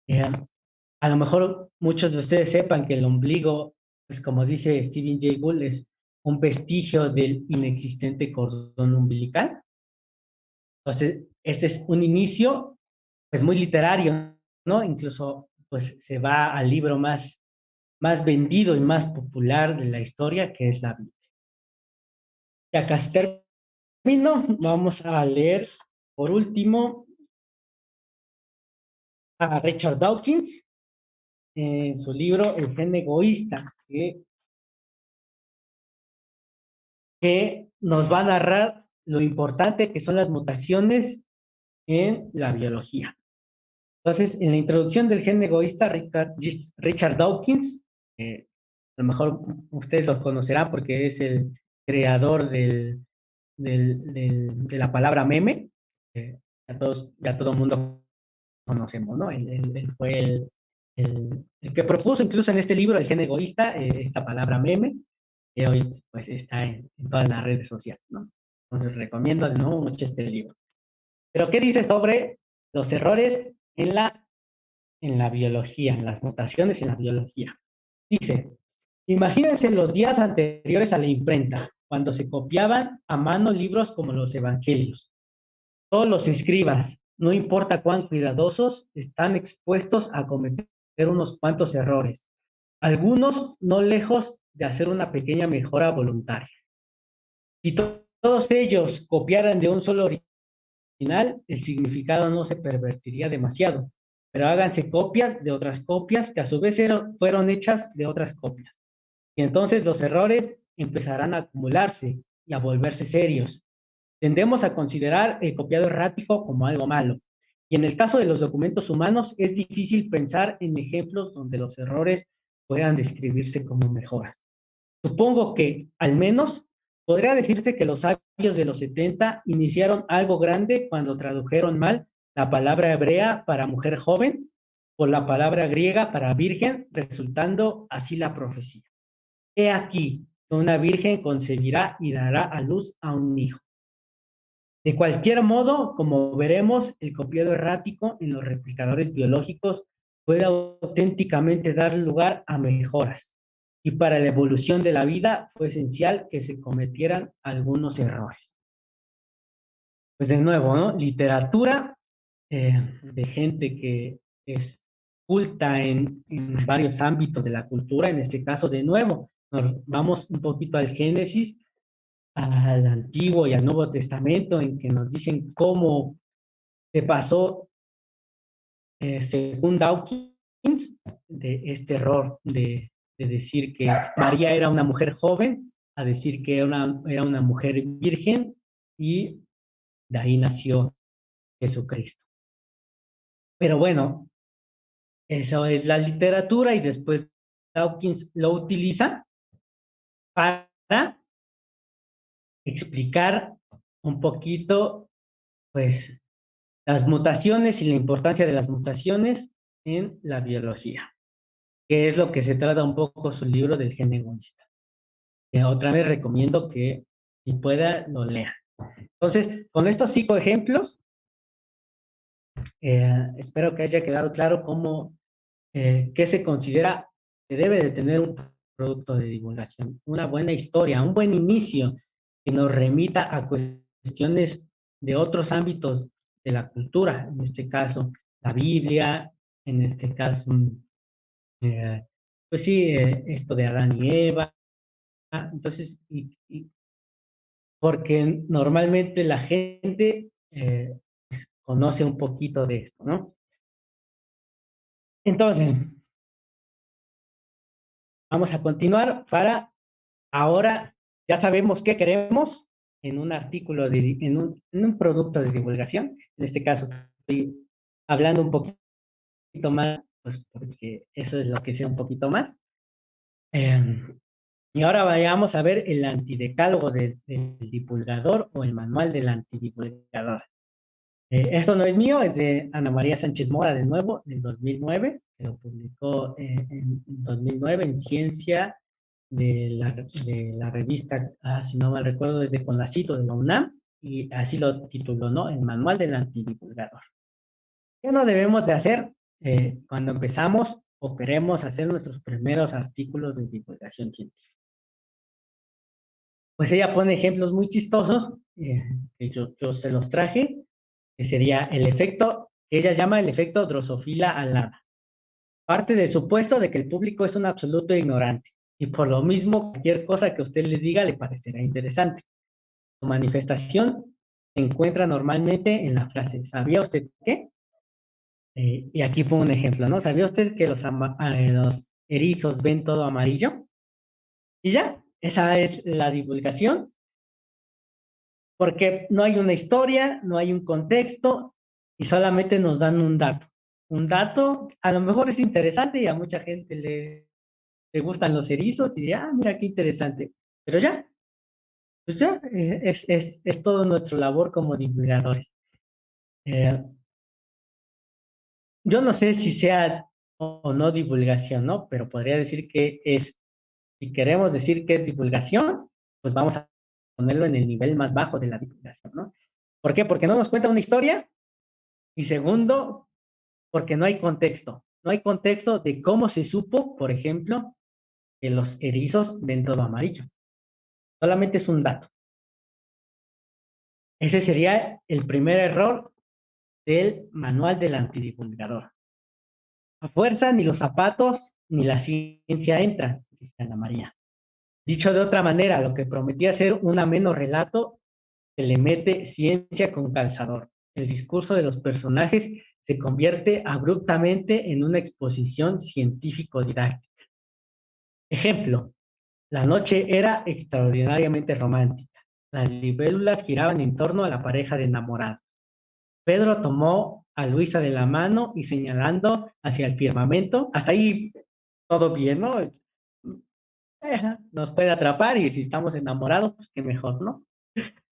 A lo mejor muchos de ustedes sepan que el ombligo, pues como dice Stephen Jay Gould, es un vestigio del inexistente cordón umbilical. Entonces, este es un inicio, pues muy literario, ¿no? Incluso, pues se va al libro más vendido y más popular de la historia, que es la Biblia. Y acá camino, vamos a leer por último a Richard Dawkins en su libro El gen egoísta, que nos va a narrar lo importante que son las mutaciones en la biología. Entonces, en la introducción del gen egoísta, Richard Dawkins, a lo mejor ustedes lo conocerán porque es el creador de la palabra meme, ya todo el mundo conocemos, ¿no? Él fue el que propuso incluso en este libro, El gen egoísta, esta palabra meme, que hoy pues está en todas las redes sociales, ¿no? Entonces recomiendo de nuevo mucho este libro. Pero ¿qué dice sobre los errores en la biología, en las mutaciones en la biología? Dice, imagínense los días anteriores a la imprenta, cuando se copiaban a mano libros como los evangelios. Todos los escribas, no importa cuán cuidadosos, están expuestos a cometer unos cuantos errores, algunos no lejos de hacer una pequeña mejora voluntaria. Si todos ellos copiaran de un solo original, el significado no se pervertiría demasiado, pero háganse copias de otras copias que a su vez fueron hechas de otras copias. Y entonces los errores empezarán a acumularse y a volverse serios. Tendemos a considerar el copiado errático como algo malo. Y en el caso de los documentos humanos, es difícil pensar en ejemplos donde los errores puedan describirse como mejoras. Supongo que, al menos, podría decirse que los sabios de los 70 iniciaron algo grande cuando tradujeron mal la palabra hebrea para mujer joven por la palabra griega para virgen, resultando así la profecía. He aquí que una virgen concebirá y dará a luz a un hijo. De cualquier modo, como veremos, el copiado errático en los replicadores biológicos puede auténticamente dar lugar a mejoras. Y para la evolución de la vida fue esencial que se cometieran algunos errores. Pues de nuevo, ¿no? Literatura de gente que es culta en varios ámbitos de la cultura, en este caso de nuevo, nos vamos un poquito al Génesis, al Antiguo y al Nuevo Testamento, en que nos dicen cómo se pasó, según Dawkins, de este error de decir que María era una mujer joven a decir que era una mujer virgen y de ahí nació Jesucristo. Pero bueno, eso es la literatura y después Dawkins lo utiliza para explicar un poquito, pues, las mutaciones y la importancia de las mutaciones en la biología, que es lo que se trata un poco su libro del gen egoísta. Otra vez recomiendo que si pueda lo lea. Entonces, con estos 5 ejemplos, espero que haya quedado claro cómo, qué se considera que debe de tener un producto de divulgación, una buena historia, un buen inicio que nos remita a cuestiones de otros ámbitos de la cultura, en este caso la Biblia, en este caso, pues sí, esto de Adán y Eva. Entonces, porque normalmente la gente conoce un poquito de esto, ¿no? Entonces, vamos a continuar para ahora, ya sabemos qué queremos en un artículo, en un producto de divulgación. En este caso, estoy hablando un poquito más, pues porque eso es lo que sé un poquito más. Y ahora vayamos a ver el antidecálogo del divulgador o el manual del antidivulgador. Esto no es mío, es de Ana María Sánchez Mora, de nuevo, del 2009, que lo publicó en 2009 en Ciencia de la revista, si no mal recuerdo, es de Conacito de la UNAM, y así lo tituló, ¿no? El manual del antidivulgador. ¿Qué no debemos de hacer cuando empezamos o queremos hacer nuestros primeros artículos de divulgación científica? Pues ella pone ejemplos muy chistosos, que yo se los traje, que sería el efecto, que ella llama el efecto Drosophila alada. Parte del supuesto de que el público es un absoluto ignorante, y por lo mismo cualquier cosa que usted les diga le parecerá interesante. Su manifestación se encuentra normalmente en la frase, ¿sabía usted qué? Y aquí pongo un ejemplo, ¿no? ¿Sabía usted que los erizos ven todo amarillo? Y ya, esa es la divulgación, porque no hay una historia, no hay un contexto y solamente nos dan un dato. Un dato, a lo mejor es interesante y a mucha gente le gustan los erizos y dice, ah, mira qué interesante. Pero ya, pues ya, es todo nuestro labor como divulgadores. Eh, yo no sé si sea o no divulgación, ¿no? Pero podría decir que es, si queremos decir que es divulgación, pues vamos a ponerlo en el nivel más bajo de la divulgación, ¿no? ¿Por qué? Porque no nos cuenta una historia y segundo, porque no hay contexto. No hay contexto de cómo se supo, por ejemplo, que los erizos ven todo amarillo. Solamente es un dato. Ese sería el primer error del manual del antidivulgador. A fuerza ni los zapatos ni la ciencia entran, dice Ana María. Dicho de otra manera, lo que prometía ser un ameno relato, se le mete ciencia con calzador. El discurso de los personajes se convierte abruptamente en una exposición científico-didáctica. Ejemplo, la noche era extraordinariamente romántica. Las libélulas giraban en torno a la pareja de enamorados. Pedro tomó a Luisa de la mano y señalando hacia el firmamento, hasta ahí todo bien, ¿no? Nos puede atrapar y si estamos enamorados, pues qué mejor, ¿no?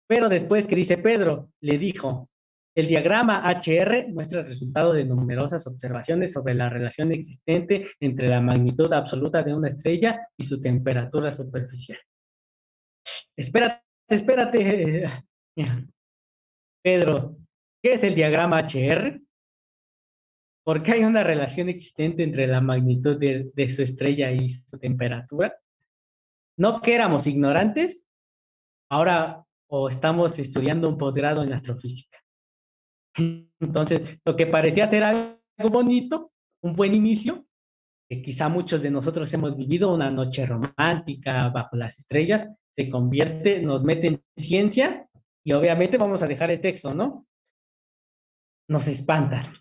Pero después que dice Pedro, le dijo, el diagrama HR muestra el resultado de numerosas observaciones sobre la relación existente entre la magnitud absoluta de una estrella y su temperatura superficial. Espérate, espérate. Pedro, ¿qué es el diagrama HR? ¿Por qué hay una relación existente entre la magnitud de su estrella y su temperatura? ¿No que éramos ignorantes? Ahora o estamos estudiando un posgrado en astrofísica. Entonces, lo que parecía ser algo bonito, un buen inicio, que quizá muchos de nosotros hemos vivido una noche romántica bajo las estrellas, se convierte, nos mete en ciencia y obviamente vamos a dejar el texto, ¿no? Nos espanta.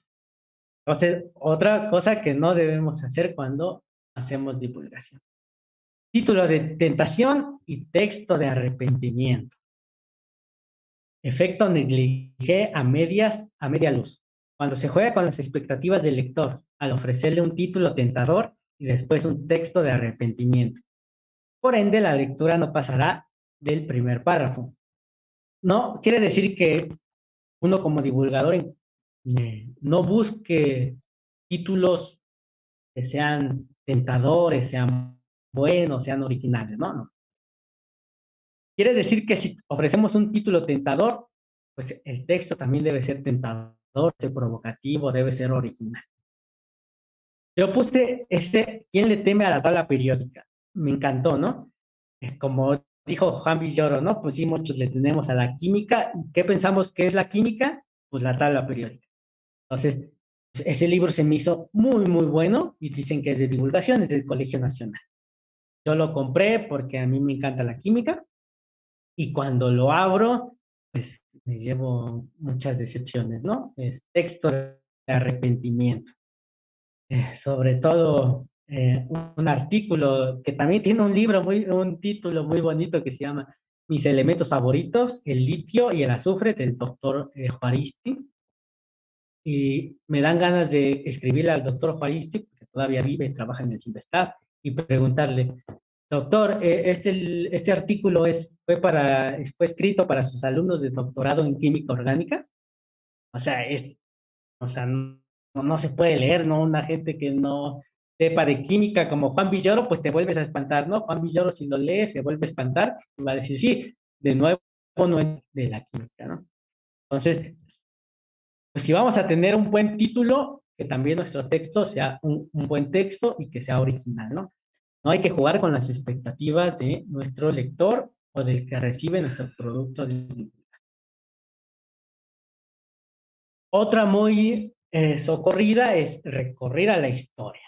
Entonces, otra cosa que no debemos hacer cuando hacemos divulgación. Título de tentación y texto de arrepentimiento. Efecto negligé a media luz. Cuando se juega con las expectativas del lector, al ofrecerle un título tentador y después un texto de arrepentimiento. Por ende, la lectura no pasará del primer párrafo. No quiere decir que uno como divulgador no busque títulos que sean tentadores, sean buenos, sean originales, no, no. Quiere decir que si ofrecemos un título tentador, pues el texto también debe ser tentador, debe ser provocativo, debe ser original. Yo puse ¿quién le teme a la tabla periódica? Me encantó, ¿no? Como dijo Juan Villoro, ¿no? Pues sí, muchos le tenemos a la química. ¿Qué pensamos que es la química? Pues la tabla periódica. Entonces, pues, ese libro se me hizo muy, muy bueno y dicen que es de divulgación, es del Colegio Nacional. Yo lo compré porque a mí me encanta la química y cuando lo abro, pues me llevo muchas decepciones, ¿no? Es texto de arrepentimiento. Sobre todo un artículo que también tiene un libro, un título muy bonito que se llama Mis elementos favoritos, el litio y el azufre del doctor Juaristi. Y me dan ganas de escribirle al doctor Juaristi, porque todavía vive y trabaja en el CIMBESTAB, y preguntarle, doctor, este artículo fue escrito para sus alumnos de doctorado en química orgánica. O sea, no se puede leer, ¿no? Una gente que no sepa de química como Juan Villoro, pues te vuelves a espantar, ¿no? Juan Villoro si lo lee se vuelve a espantar y va a decir, sí, de nuevo no es de la química, ¿no? Entonces, pues si vamos a tener un buen título, que también nuestro texto sea un buen texto y que sea original, ¿no? No hay que jugar con las expectativas de nuestro lector o del que recibe nuestro producto. Otra muy socorrida es recurrir a la historia.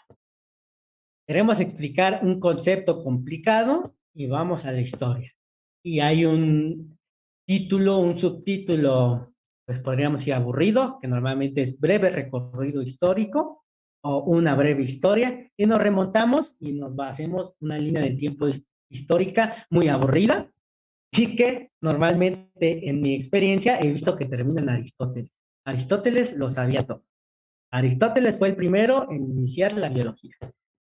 Queremos explicar un concepto complicado y vamos a la historia. Y hay título, un subtítulo, pues podríamos decir aburrido, que normalmente es breve recorrido histórico o una breve historia, y nos remontamos y hacemos una línea de tiempo histórica muy aburrida, y que normalmente en mi experiencia he visto que termina en Aristóteles. Aristóteles lo sabía todo. Aristóteles fue el primero en iniciar la biología.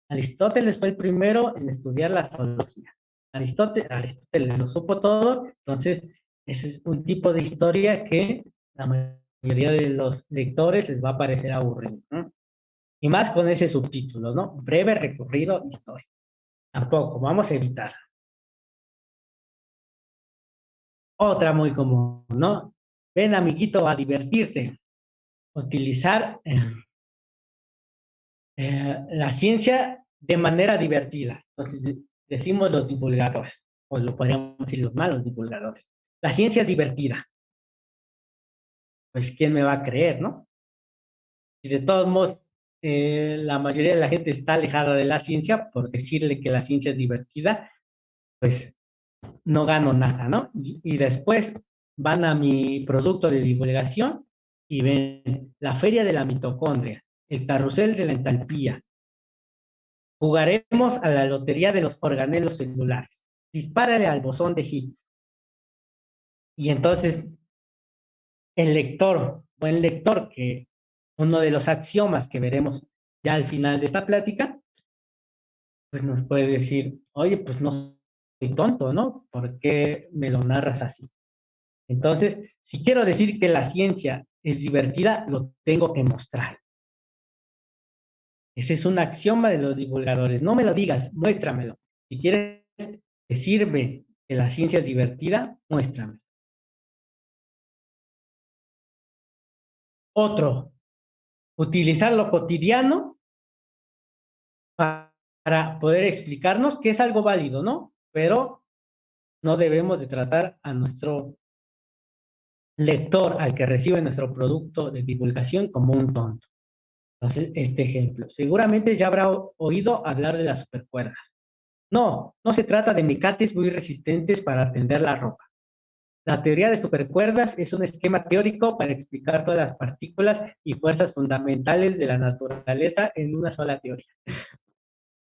Aristóteles fue el primero en estudiar la astrología. Aristóteles lo supo todo, entonces ese es un tipo de historia que la mayoría de los lectores les va a parecer aburrido, ¿no? Y más con ese subtítulo, ¿no? Breve recorrido histórico. Tampoco, vamos a evitar. Otra muy común, ¿no? Ven, amiguito, a divertirte. Utilizar la ciencia de manera divertida. Entonces, decimos los divulgadores, o lo podríamos decir los malos divulgadores. La ciencia es divertida. Pues, ¿quién me va a creer, no? Si de todos modos la mayoría de la gente está alejada de la ciencia, por decirle que la ciencia es divertida, pues no gano nada, ¿no? Y después van a mi producto de divulgación y ven la feria de la mitocondria, el carrusel de la entalpía. Jugaremos a la lotería de los organelos celulares. Dispárale al bosón de Higgs. Y entonces el lector, buen lector, que uno de los axiomas que veremos ya al final de esta plática, pues nos puede decir, oye, pues no soy tonto, ¿no? ¿Por qué me lo narras así? Entonces, si quiero decir que la ciencia es divertida, lo tengo que mostrar. Ese es un axioma de los divulgadores. No me lo digas, muéstramelo. Si quieres que sirve que la ciencia es divertida, muéstrame. Otro, utilizar lo cotidiano para poder explicarnos que es algo válido, ¿no? Pero no debemos de tratar a nuestro lector, al que recibe nuestro producto de divulgación, como un tonto. Entonces, este ejemplo. Seguramente ya habrá oído hablar de las supercuerdas. No, no se trata de mecates muy resistentes para tender la ropa. La teoría de supercuerdas es un esquema teórico para explicar todas las partículas y fuerzas fundamentales de la naturaleza en una sola teoría.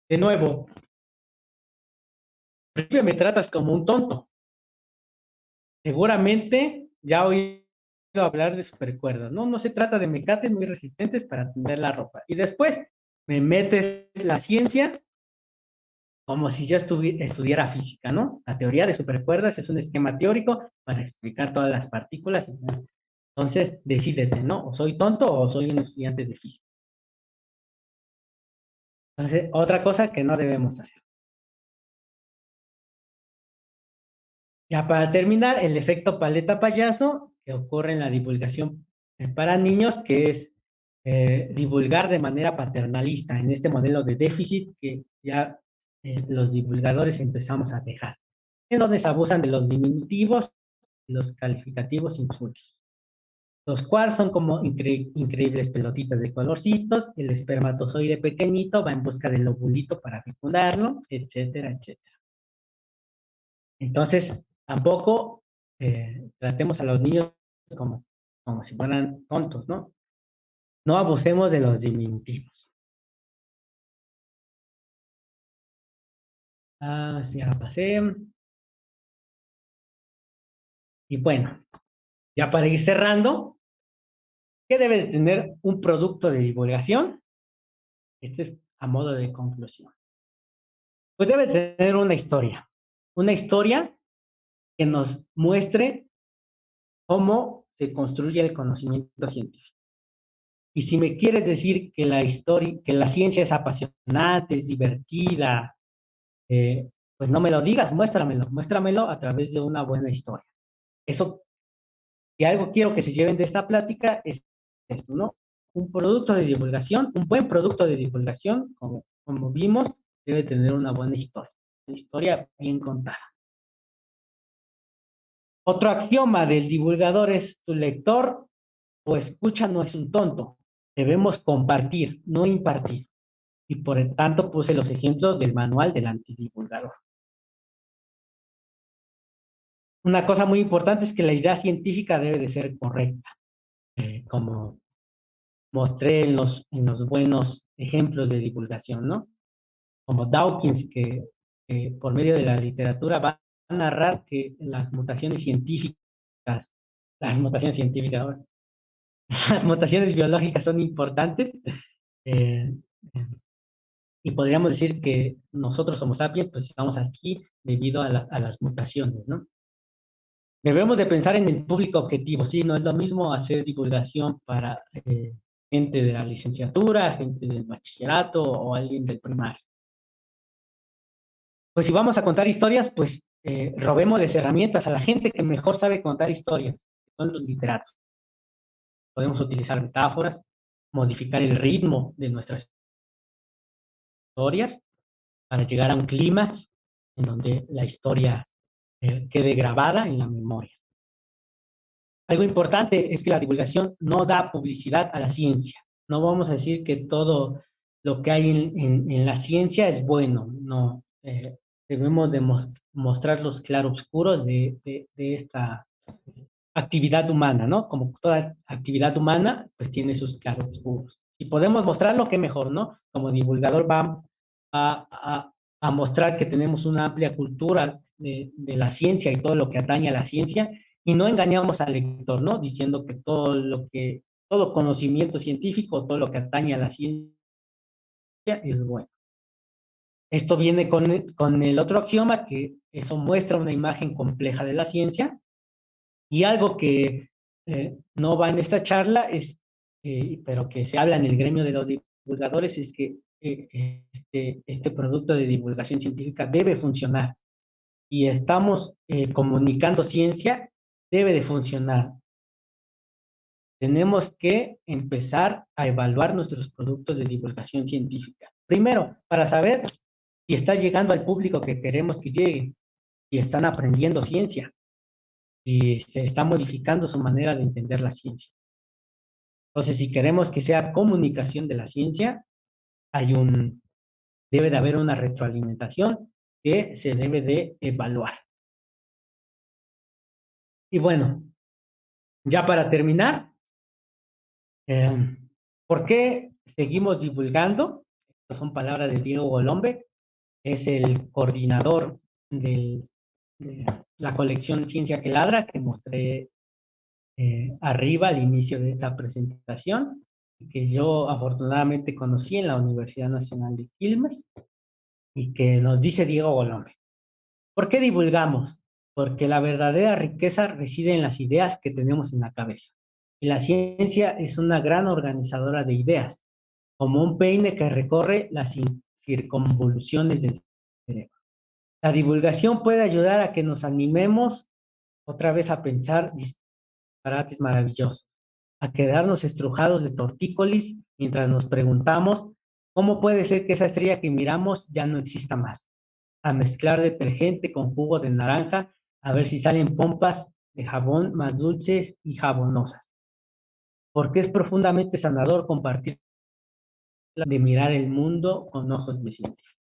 De nuevo, siempre me tratas como un tonto. Seguramente ya he oído hablar de supercuerdas. No, no se trata de mecates muy resistentes para tender la ropa. Y después me metes la ciencia como si yo estudiara física, ¿no? La teoría de supercuerdas es un esquema teórico para explicar todas las partículas. Entonces, decídete, ¿no? O soy tonto o soy un estudiante de física. Entonces, otra cosa que no debemos hacer. Ya para terminar, el efecto paleta payaso que ocurre en la divulgación para niños, que es divulgar de manera paternalista en este modelo de déficit que ya los divulgadores empezamos a dejar, en donde se abusan de los diminutivos y los calificativos insultos. Los cuales son como increíbles pelotitas de colorcitos, el espermatozoide pequeñito va en busca del ovulito para fecundarlo, etcétera, etcétera. Entonces, tampoco tratemos a los niños como si fueran tontos, ¿no? No abusemos de los diminutivos. Ah, sí, ya pasé. Y bueno, ya para ir cerrando, ¿qué debe de tener un producto de divulgación? Este es a modo de conclusión. Pues debe tener una historia que nos muestre cómo se construye el conocimiento científico. Y si me quieres decir que la historia, que la ciencia es apasionante, es divertida, pues no me lo digas, muéstramelo a través de una buena historia. Eso, si algo quiero que se lleven de esta plática es esto, ¿no? Un producto de divulgación, un buen producto de divulgación, como vimos, debe tener una historia bien contada. Otro axioma del divulgador es: tu lector o escucha no es un tonto. Debemos compartir, no impartir. Y por el tanto puse los ejemplos del manual del antidivulgador. una cosa muy importante es que la idea científica debe de ser correcta, como mostré en los buenos ejemplos de divulgación, ¿no? Como Dawkins, que por medio de la literatura va a narrar que las mutaciones científicas, ahora, las mutaciones biológicas son importantes, eh, y podríamos decir que nosotros Homo sapiens, pues estamos aquí debido a las mutaciones, ¿no? Debemos de pensar en el público objetivo, sí, no es lo mismo hacer divulgación para gente de la licenciatura, gente del bachillerato o alguien del primario. Pues si vamos a contar historias, pues robémosles herramientas a la gente que mejor sabe contar historias, que son los literatos. Podemos utilizar metáforas, modificar el ritmo de nuestras historias para llegar a un clímax en donde la historia quede grabada en la memoria. Algo importante es que la divulgación no da publicidad a la ciencia. No vamos a decir que todo lo que hay en la ciencia es bueno, no. Debemos de mostrar los claroscuros de esta actividad humana, ¿no? Como toda actividad humana, pues tiene sus claroscuros. Si podemos mostrarlo, qué mejor, ¿no? Como divulgador va a, a, a mostrar que tenemos una amplia cultura de la ciencia y todo lo que atañe a la ciencia, y no engañamos al lector, ¿no? Diciendo que todo conocimiento científico, todo lo que atañe a la ciencia es bueno. Esto viene con el otro axioma, que eso muestra una imagen compleja de la ciencia, y algo que no va en esta charla, pero que se habla en el gremio de los divulgadores, es que este producto de divulgación científica debe funcionar. Y estamos comunicando ciencia, debe de funcionar. Tenemos que empezar a evaluar nuestros productos de divulgación científica. Primero, para saber si está llegando al público que queremos que llegue, si están aprendiendo ciencia, si se está modificando su manera de entender la ciencia. Entonces, si queremos que sea comunicación de la ciencia, debe de haber una retroalimentación que se debe de evaluar. Y bueno, ya para terminar, eh, ¿por qué seguimos divulgando? Estas son palabras de Diego Golombe, es el coordinador de la colección Ciencia que Ladra, que mostré arriba al inicio de esta presentación, que yo afortunadamente conocí en la Universidad Nacional de Quilmes, y que nos dice Diego Golombe. ¿Por qué divulgamos? Porque la verdadera riqueza reside en las ideas que tenemos en la cabeza. Y la ciencia es una gran organizadora de ideas, como un peine que recorre las circunvoluciones del cerebro. La divulgación puede ayudar a que nos animemos otra vez a pensar disparates maravillosos, a quedarnos estrujados de tortícolis mientras nos preguntamos cómo puede ser que esa estrella que miramos ya no exista más, a mezclar detergente con jugo de naranja, a ver si salen pompas de jabón más dulces y jabonosas. Porque es profundamente sanador compartir de mirar el mundo con ojos de científico.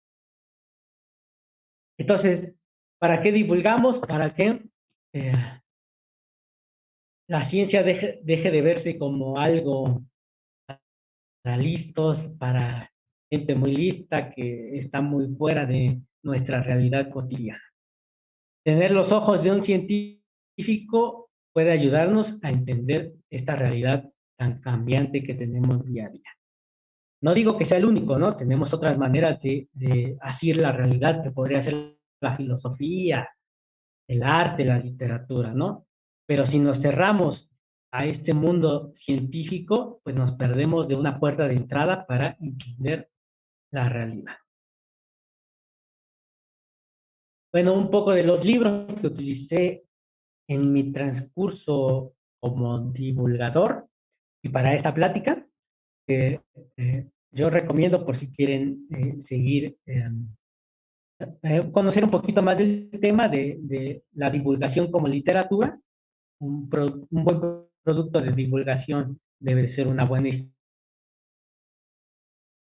Entonces, ¿para qué divulgamos? Para que eh, la ciencia deje de verse como algo para listos, para gente muy lista que está muy fuera de nuestra realidad cotidiana. Tener los ojos de un científico puede ayudarnos a entender esta realidad tan cambiante que tenemos día a día. No digo que sea el único, ¿no? Tenemos otras maneras de asir la realidad, que podría ser la filosofía, el arte, la literatura, ¿no? Pero si nos cerramos a este mundo científico, pues nos perdemos de una puerta de entrada para entender la realidad. Bueno, un poco de los libros que utilicé en mi transcurso como divulgador y para esta plática, que yo recomiendo por si quieren seguir, conocer un poquito más del tema de la divulgación como literatura. Un buen producto de divulgación debe ser una buena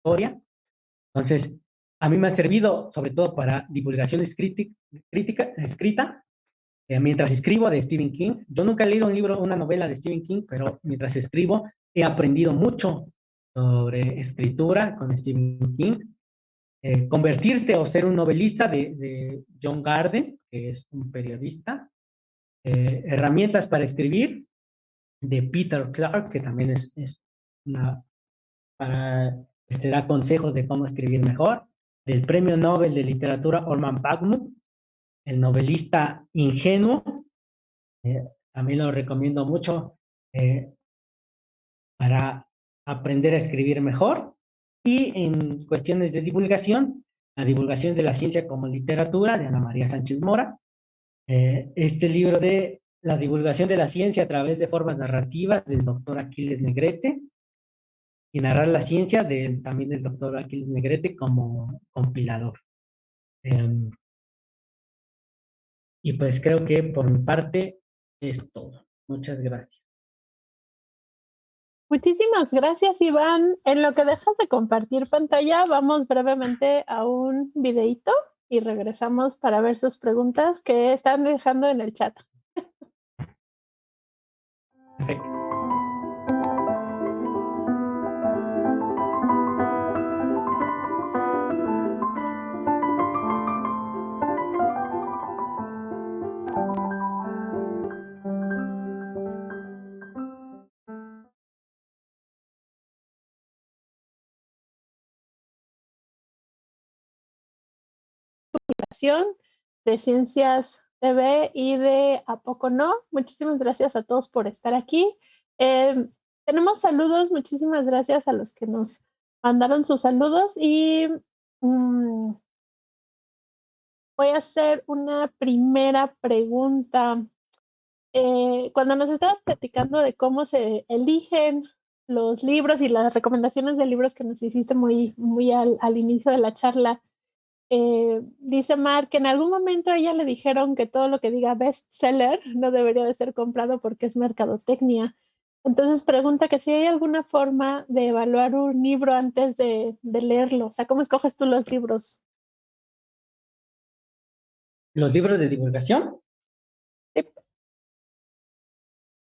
historia. Entonces, a mí me ha servido sobre todo para divulgación escrita, mientras escribo de Stephen King. Yo nunca he leído un libro, una novela de Stephen King, pero mientras escribo he aprendido mucho sobre escritura con Stephen King. Convertirte o ser un novelista de John Garden, que es un periodista. Herramientas para escribir de Peter Clark, que también es una para te da consejos de cómo escribir mejor. Del Premio Nobel de Literatura Orman Pamuk, el novelista ingenuo, eh, también lo recomiendo mucho eh, para aprender a escribir mejor. Y en cuestiones de divulgación, la divulgación de la ciencia como literatura de Ana María Sánchez Mora. Este libro de la divulgación de la ciencia a través de formas narrativas del doctor Aquiles Negrete y narrar la ciencia también del doctor Aquiles Negrete como compilador. Y pues creo que por mi parte es todo. Muchas gracias. Muchísimas gracias, Iván. En lo que dejas de compartir pantalla, vamos brevemente a un videíto y regresamos para ver sus preguntas que están dejando en el chat. Perfecto. De Ciencias TV y de ¿A poco no? Muchísimas gracias a todos por estar aquí. Tenemos saludos, muchísimas gracias a los que nos mandaron sus saludos y voy a hacer una primera pregunta. Cuando nos estabas platicando de cómo se eligen los libros y las recomendaciones de libros que nos hiciste muy al inicio de la charla, dice Mar que en algún momento a ella le dijeron que todo lo que diga bestseller no debería de ser comprado porque es mercadotecnia. Entonces pregunta que si hay alguna forma de evaluar un libro antes de leerlo. O sea, ¿cómo escoges tú los libros? ¿Los libros de divulgación? Sí.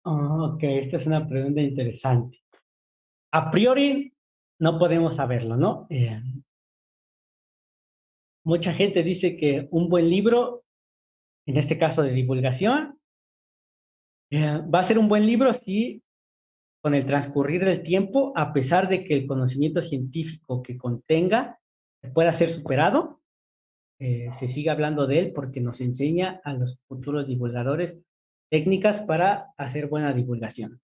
Ok, esta es una pregunta interesante. A priori no podemos saberlo, ¿no? Mucha gente dice que un buen libro, en este caso de divulgación, va a ser un buen libro si con el transcurrir del tiempo, a pesar de que el conocimiento científico que contenga pueda ser superado, se sigue hablando de él porque nos enseña a los futuros divulgadores técnicas para hacer buena divulgación.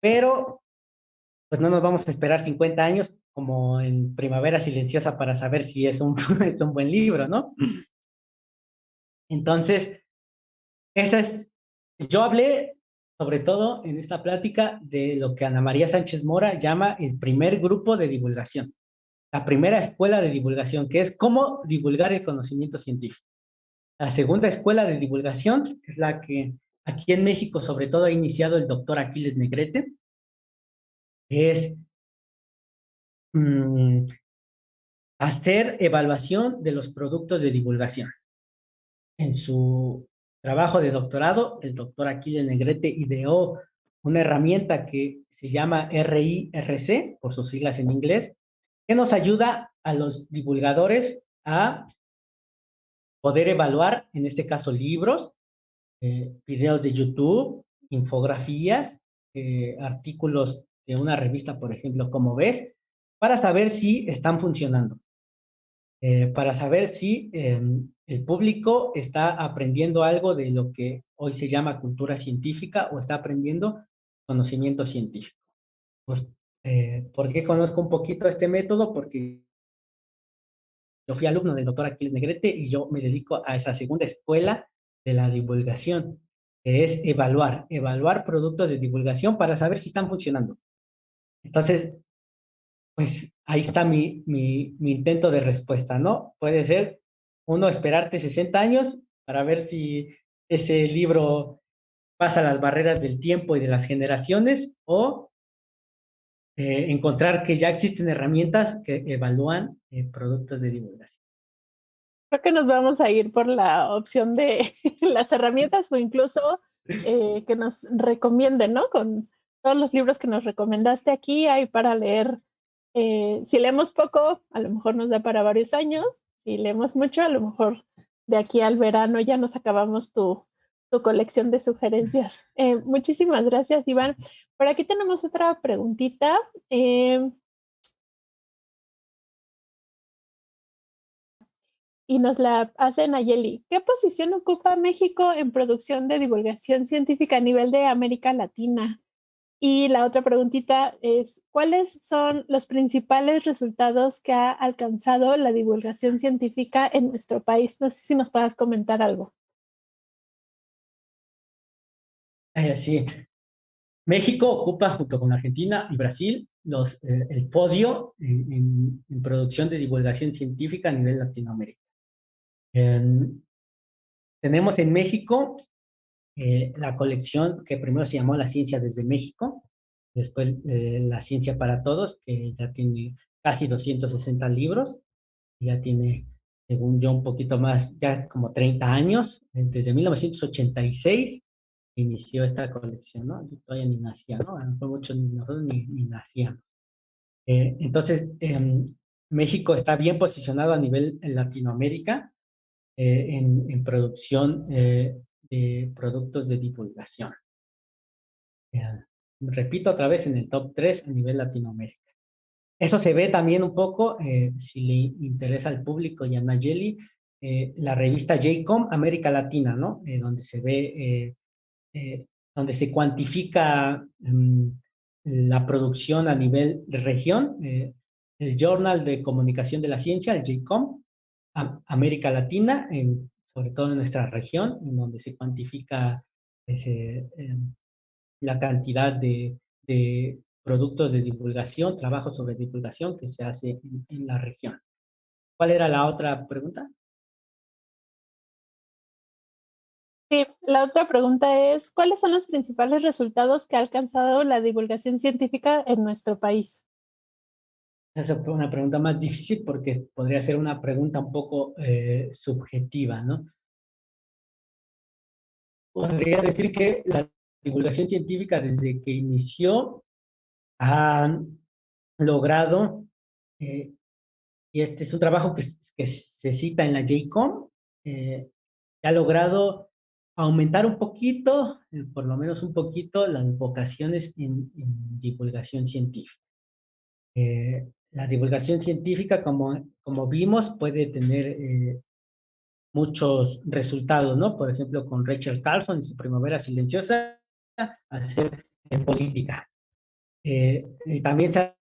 Pero, pues no nos vamos a esperar 50 años como en Primavera Silenciosa para saber si es un, es un buen libro, ¿no? Entonces, esa es, yo hablé sobre todo en esta plática de lo que Ana María Sánchez Mora llama el primer grupo de divulgación, la primera escuela de divulgación, que es cómo divulgar el conocimiento científico. La segunda escuela de divulgación es la que aquí en México sobre todo ha iniciado el doctor Aquiles Negrete, que es hacer evaluación de los productos de divulgación. En su trabajo de doctorado, el doctor Aquiles Negrete ideó una herramienta que se llama RIRC, por sus siglas en inglés, que nos ayuda a los divulgadores a poder evaluar, en este caso, libros, videos de YouTube, infografías, artículos de una revista, por ejemplo, como ves, para saber si están funcionando, para saber si el público está aprendiendo algo de lo que hoy se llama cultura científica o está aprendiendo conocimiento científico. Pues, ¿por qué conozco un poquito este método? Porque yo fui alumno del doctor Aquiles Negrete y yo me dedico a esa segunda escuela de la divulgación, que es evaluar productos de divulgación para saber si están funcionando. Entonces, pues ahí está mi intento de respuesta, ¿no? Puede ser uno esperarte 60 años para ver si ese libro pasa las barreras del tiempo y de las generaciones o encontrar que ya existen herramientas que evalúan productos de divulgación. Creo que nos vamos a ir por la opción de las herramientas o incluso que nos recomienden, ¿no? Con todos los libros que nos recomendaste aquí hay para leer. Si leemos poco, a lo mejor nos da para varios años. Si leemos mucho, a lo mejor de aquí al verano ya nos acabamos tu colección de sugerencias. Muchísimas gracias, Iván. Por aquí tenemos otra preguntita. Y nos la hace Nayeli. ¿Qué posición ocupa México en producción de divulgación científica a nivel de América Latina? Y la otra preguntita es, ¿cuáles son los principales resultados que ha alcanzado la divulgación científica en nuestro país? No sé si nos puedas comentar algo. Sí, México ocupa junto con Argentina y Brasil el podio en producción de divulgación científica a nivel Latinoamérica. En- Tenemos en México la colección que primero se llamó La Ciencia desde México, después La Ciencia para Todos, que ya tiene casi 260 libros, ya tiene, según yo, un poquito más, ya como 30 años, desde 1986 inició esta colección, ¿no? Yo todavía ni nacía, ¿no? Fue muchos nosotros ni nacíamos. Entonces, México está bien posicionado a nivel en Latinoamérica en producción de productos de divulgación. Repito otra vez, en el top 3 a nivel Latinoamérica. Eso se ve también un poco, si le interesa al público y a Nayeli, la revista JCOM América Latina, ¿no? Donde se ve, donde se cuantifica la producción a nivel de región, el Journal de Comunicación de la Ciencia, el JCOM, América Latina, sobre todo en nuestra región, en donde se cuantifica ese, la cantidad de productos de divulgación, trabajo sobre divulgación que se hace en la región. ¿Cuál era la otra pregunta? Sí, la otra pregunta es, ¿cuáles son los principales resultados que ha alcanzado la divulgación científica en nuestro país? Esa es una pregunta más difícil porque podría ser una pregunta un poco subjetiva, ¿no? Podría decir que la divulgación científica desde que inició ha logrado, eh, y este es un trabajo que se cita en la JCOM, ha logrado aumentar un poquito, por lo menos un poquito, las vocaciones en divulgación científica. La divulgación científica, como vimos, puede tener muchos resultados, ¿no? Por ejemplo, con Rachel Carlson en su Primavera Silenciosa, hacer política. Y también se ha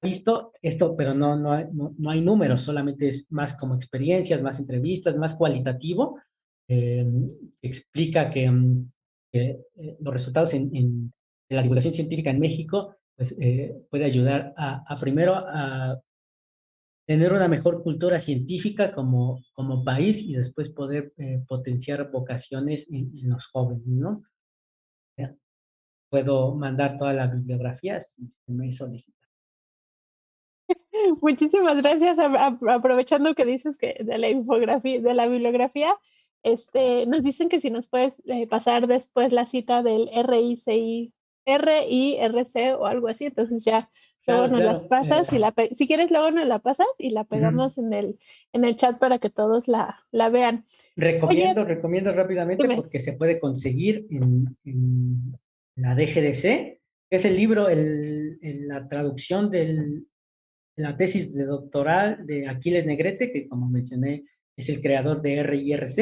visto esto, pero no hay números, solamente es más como experiencias, más entrevistas, más cualitativo. eh, Explica que los resultados en la divulgación científica en México pues, puede ayudar primero a tener una mejor cultura científica como país y después poder potenciar vocaciones en los jóvenes, ¿no? Ya, puedo mandar toda la bibliografía si se me solicita. Muchísimas gracias. Aprovechando que dices que de la infografía, de la bibliografía, nos dicen que si nos puedes pasar después la cita del RIC o algo así, entonces ya luego Claro, nos las claro. pasas y si quieres luego nos la pasas y la Ujú. pegamos en el chat para que todos la vean. Oye, Recomiendo rápidamente dime. porque se puede conseguir en la DGDC, que es el libro, en la traducción de la tesis de doctoral de Aquiles Negrete, que como mencioné es el creador de RIRC,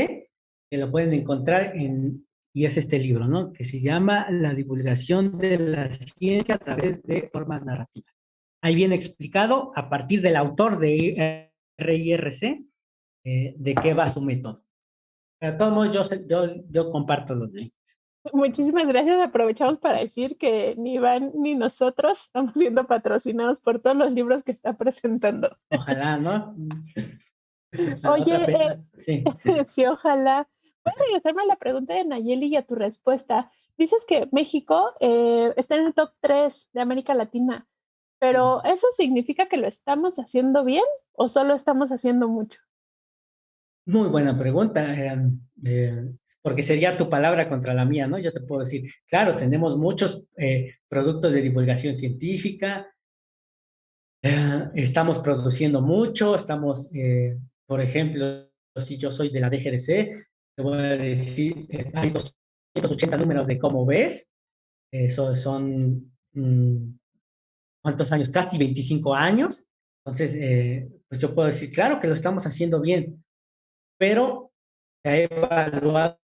que lo pueden encontrar y es este libro, ¿no? Que se llama La divulgación de la ciencia a través de formas narrativas. Ahí viene explicado a partir del autor de RIRC de qué va su método. De todos modos, yo comparto los links. Muchísimas gracias. Aprovechamos para decir que ni Iván ni nosotros estamos siendo patrocinados por todos los libros que está presentando. Ojalá, ¿no? La otra Oye, pena, sí. sí, ojalá. Voy a regresarme a la pregunta de Nayeli y a tu respuesta. Dices que México está en el top 3 de América Latina, Pero ¿eso significa que lo estamos haciendo bien o solo estamos haciendo mucho? Muy buena pregunta, porque sería tu palabra contra la mía, ¿no? Yo te puedo decir, claro, tenemos muchos productos de divulgación científica, estamos produciendo mucho, por ejemplo, si yo soy de la DGDC, te voy a decir, hay 280 números de cómo ves, eso son, ¿cuántos años? Casi 25 años. Entonces, pues yo puedo decir, claro que lo estamos haciendo bien, pero se ha evaluado,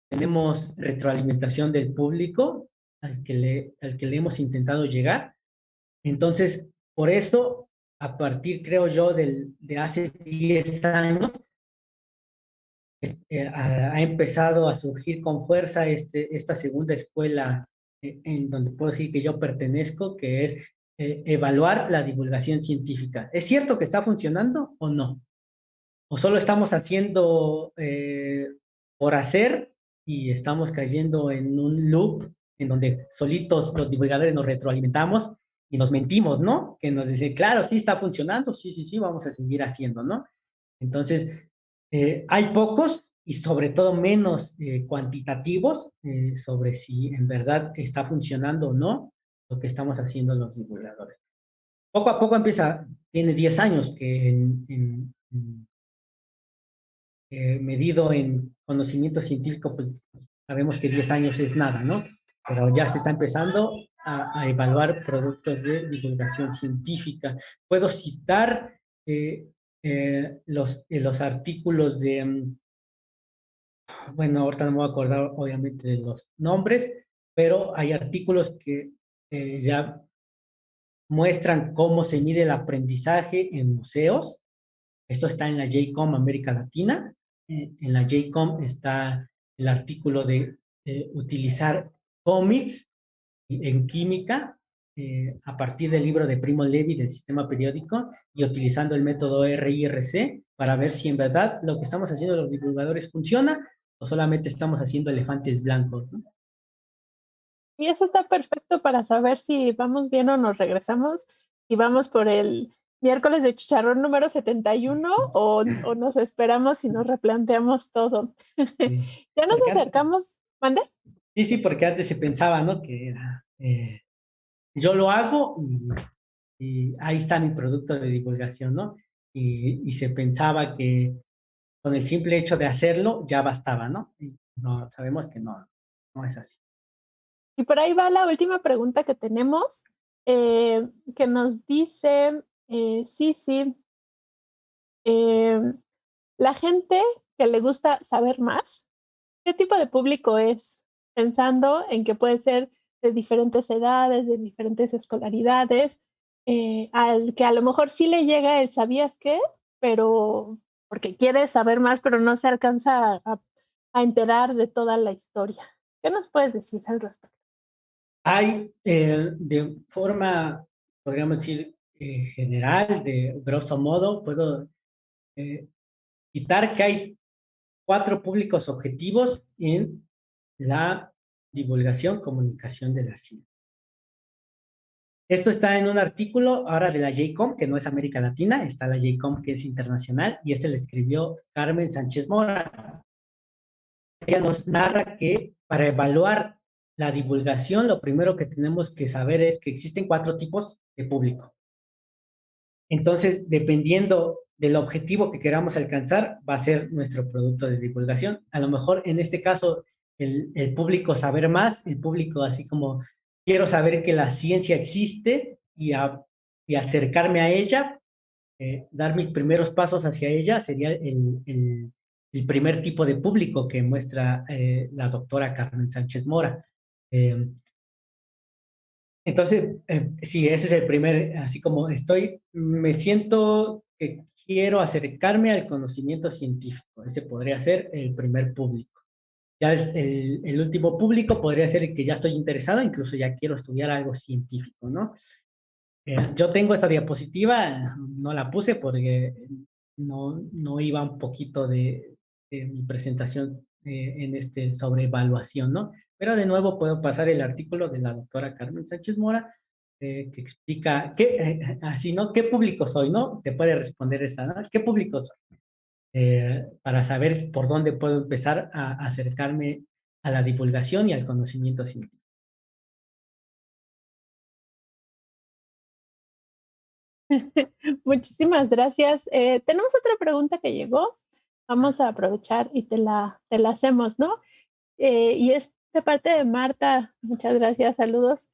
tenemos retroalimentación del público al que le hemos intentado llegar. Entonces, por eso, a partir, creo yo, de hace 10 años, ha empezado a surgir con fuerza esta segunda escuela en donde puedo decir que yo pertenezco, que es evaluar la divulgación científica. ¿Es cierto que está funcionando o no? ¿O solo estamos haciendo por hacer y estamos cayendo en un loop en donde solitos los divulgadores nos retroalimentamos y nos mentimos, ¿no? Que nos dice, claro, sí está funcionando, sí, sí, sí, vamos a seguir haciendo, ¿no? Entonces, hay pocos y sobre todo menos cuantitativos sobre si en verdad está funcionando o no lo que estamos haciendo los divulgadores. Poco a poco tiene 10 años que medido en conocimiento científico, pues sabemos que 10 años es nada, ¿no? Pero ya se está empezando a evaluar productos de divulgación científica. Puedo citar los artículos bueno, ahorita no me voy a acordar obviamente de los nombres, pero hay artículos que ya muestran cómo se mide el aprendizaje en museos. Esto está en la JCOM América Latina. En la JCOM está el artículo de utilizar cómics en química a partir del libro de Primo Levi del sistema periódico y utilizando el método RIRC para ver si en verdad lo que estamos haciendo los divulgadores funciona o solamente estamos haciendo elefantes blancos, ¿no? Y eso está perfecto para saber si vamos bien o nos regresamos y vamos por el miércoles de chicharrón número 71 o nos esperamos y nos replanteamos todo. Sí. Ya nos Porque antes, acercamos, ¿mande? sí, sí, porque antes se pensaba, ¿no? Que era, yo lo hago y ahí está mi producto de divulgación, ¿no? Y se pensaba que con el simple hecho de hacerlo ya bastaba, ¿no? Y no, sabemos que no, no es así. Y por ahí va la última pregunta que tenemos, que nos dice, sí, sí, la gente que le gusta saber más, ¿qué tipo de público es? Pensando en que puede ser de diferentes edades, de diferentes escolaridades, al que a lo mejor sí le llega el ¿sabías qué? Pero porque quiere saber más, pero no se alcanza a enterar de toda la historia. ¿Qué nos puedes decir al respecto? Hay de forma, podríamos decir, general, de grosso modo, puedo eh, citar que hay 4 públicos objetivos en la divulgación, comunicación de la ciencia. Esto está en un artículo ahora de la JCOM, que no es América Latina, está la JCOM que es internacional, y este lo escribió Carmen Sánchez Mora. Ella nos narra que para evaluar la divulgación, lo primero que tenemos que saber es que existen 4 tipos de público. Entonces, dependiendo del objetivo que queramos alcanzar, va a ser nuestro producto de divulgación. A lo mejor en este caso, el público saber más, el público así como quiero saber que la ciencia existe y acercarme a ella, dar mis primeros pasos hacia ella, sería el primer tipo de público que muestra la doctora Carmen Sánchez Mora. Eh, entonces, sí, ese es el primer, así como me siento que quiero acercarme al conocimiento científico. Ese podría ser el primer público. Ya el último público podría ser el que ya estoy interesado, incluso ya quiero estudiar algo científico, ¿no? Yo tengo esta diapositiva, no la puse porque no iba un poquito de mi presentación en sobre evaluación, ¿no? Pero de nuevo puedo pasar el artículo de la doctora Carmen Sánchez Mora, que explica, así, ¿no? ¿Qué público soy, no? Te puede responder esa, ¿no? ¿Qué público soy? Para saber por dónde puedo empezar a acercarme a la divulgación y al conocimiento científico. Muchísimas gracias. Tenemos otra pregunta que llegó. Vamos a aprovechar y te la hacemos, ¿no? Y es de parte de Marta. Muchas gracias, saludos.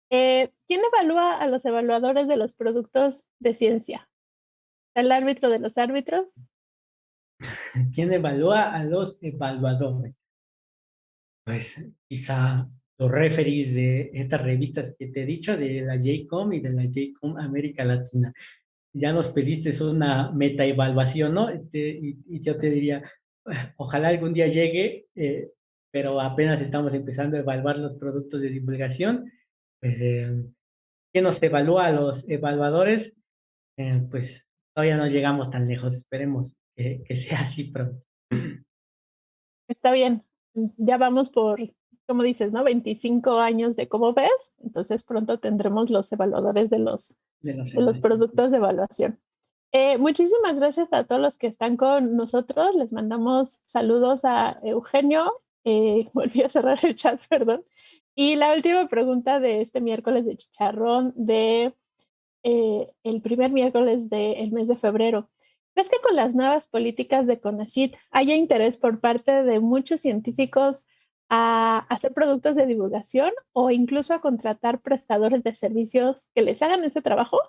¿Quién evalúa a los evaluadores de los productos de ciencia? ¿El árbitro de los árbitros? ¿Quién evalúa a los evaluadores? Pues quizá los referees de estas revistas que te he dicho, de la JCOM y de la JCOM América Latina. Ya nos pediste una metaevaluación, ¿no? Y yo te diría, ojalá algún día llegue, pero apenas estamos empezando a evaluar los productos de divulgación. Pues, ¿quién nos evalúa a los evaluadores? Pues todavía no llegamos tan lejos, esperemos que sea así pronto. Está bien. Ya vamos por, como dices, ¿no? 25 años de cómo ves. Entonces pronto tendremos los evaluadores de los De los de los eventos. productos de evaluación. Muchísimas gracias a todos los que están con nosotros. Les mandamos saludos a Eugenio. Volví a cerrar el chat, perdón. Y la última pregunta de este miércoles de chicharrón de el primer miércoles del mes de febrero. ¿Crees que con las nuevas políticas de CONACYT haya interés por parte de muchos científicos a hacer productos de divulgación o incluso a contratar prestadores de servicios que les hagan ese trabajo?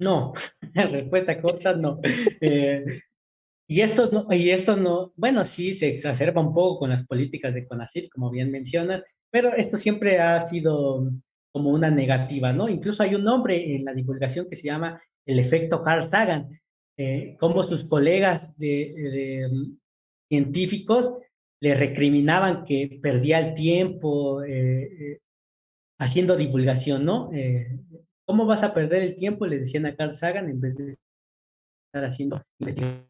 No, respuesta corta, no. Y esto no, bueno, sí se exacerba un poco con las políticas de CONACYT, como bien mencionas, pero esto siempre ha sido como una negativa, ¿no? Incluso hay un nombre en la divulgación que se llama el efecto Carl Sagan, como sus colegas científicos le recriminaban que perdía el tiempo haciendo divulgación, ¿no? ¿Cómo vas a perder el tiempo? Le decían a Carl Sagan en vez de estar haciendo investigación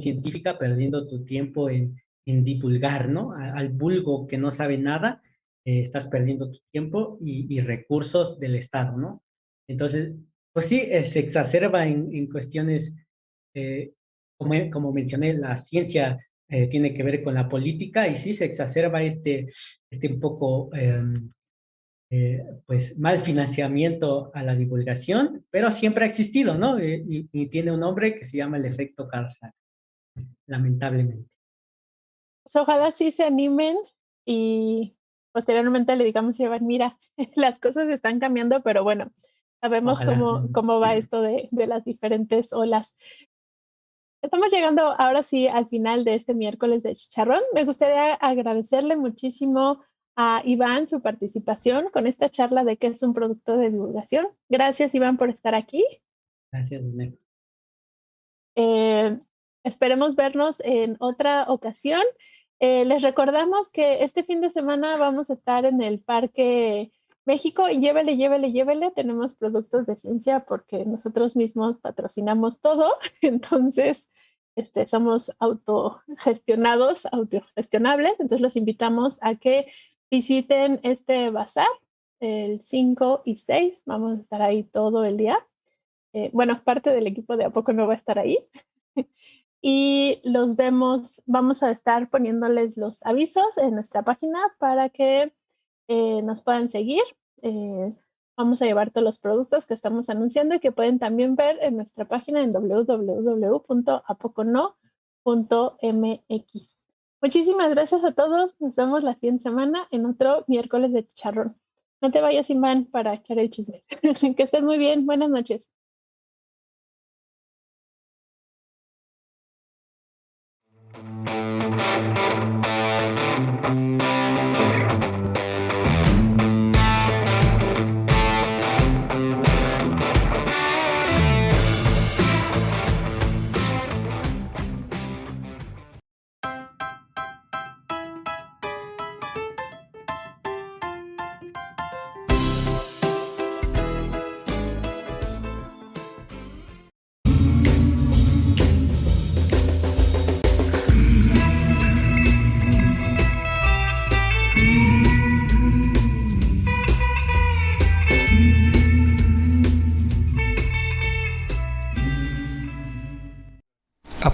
científica, perdiendo tu tiempo en divulgar, ¿no? Al vulgo que no sabe nada, estás perdiendo tu tiempo y recursos del Estado, ¿no? Entonces, pues sí, se exacerba en cuestiones, eh, como mencioné, la ciencia tiene que ver con la política y sí se exacerba este un poco, pues, mal financiamiento a la divulgación, pero siempre ha existido, ¿no? Y tiene un nombre que se llama el efecto Carl Sagan, lamentablemente. Pues ojalá sí se animen y posteriormente le digamos a Iván, mira, las cosas están cambiando, pero bueno, sabemos Ojalá. cómo va esto de las diferentes olas. Estamos llegando ahora sí al final de este miércoles de chicharrón. Me gustaría agradecerle muchísimo a Iván su participación con esta charla de qué es un producto de divulgación. Gracias, Iván, por estar aquí. Gracias, Nef. Eh, Esperemos vernos en otra ocasión. Les recordamos que este fin de semana vamos a estar en el Parque México y llévele, llévele, llévele. Tenemos productos de ciencia porque nosotros mismos patrocinamos todo. Entonces, somos autogestionados, autogestionables. Entonces, los invitamos a que visiten este bazar el 5 y 6. Vamos a estar ahí todo el día. Bueno, parte del equipo de A Poco No va a estar ahí. Y los vemos, vamos a estar poniéndoles los avisos en nuestra página para que nos puedan seguir. Vamos a llevar todos los productos que estamos anunciando y que pueden también ver en nuestra página en www.apocono.mx. Muchísimas gracias a todos. Nos vemos la siguiente semana en otro miércoles de chicharrón. No te vayas, Iván, para echar el chisme. Que estés muy bien. Buenas noches.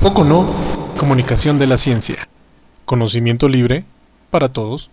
poco no? Comunicación de la ciencia. Conocimiento libre para todos.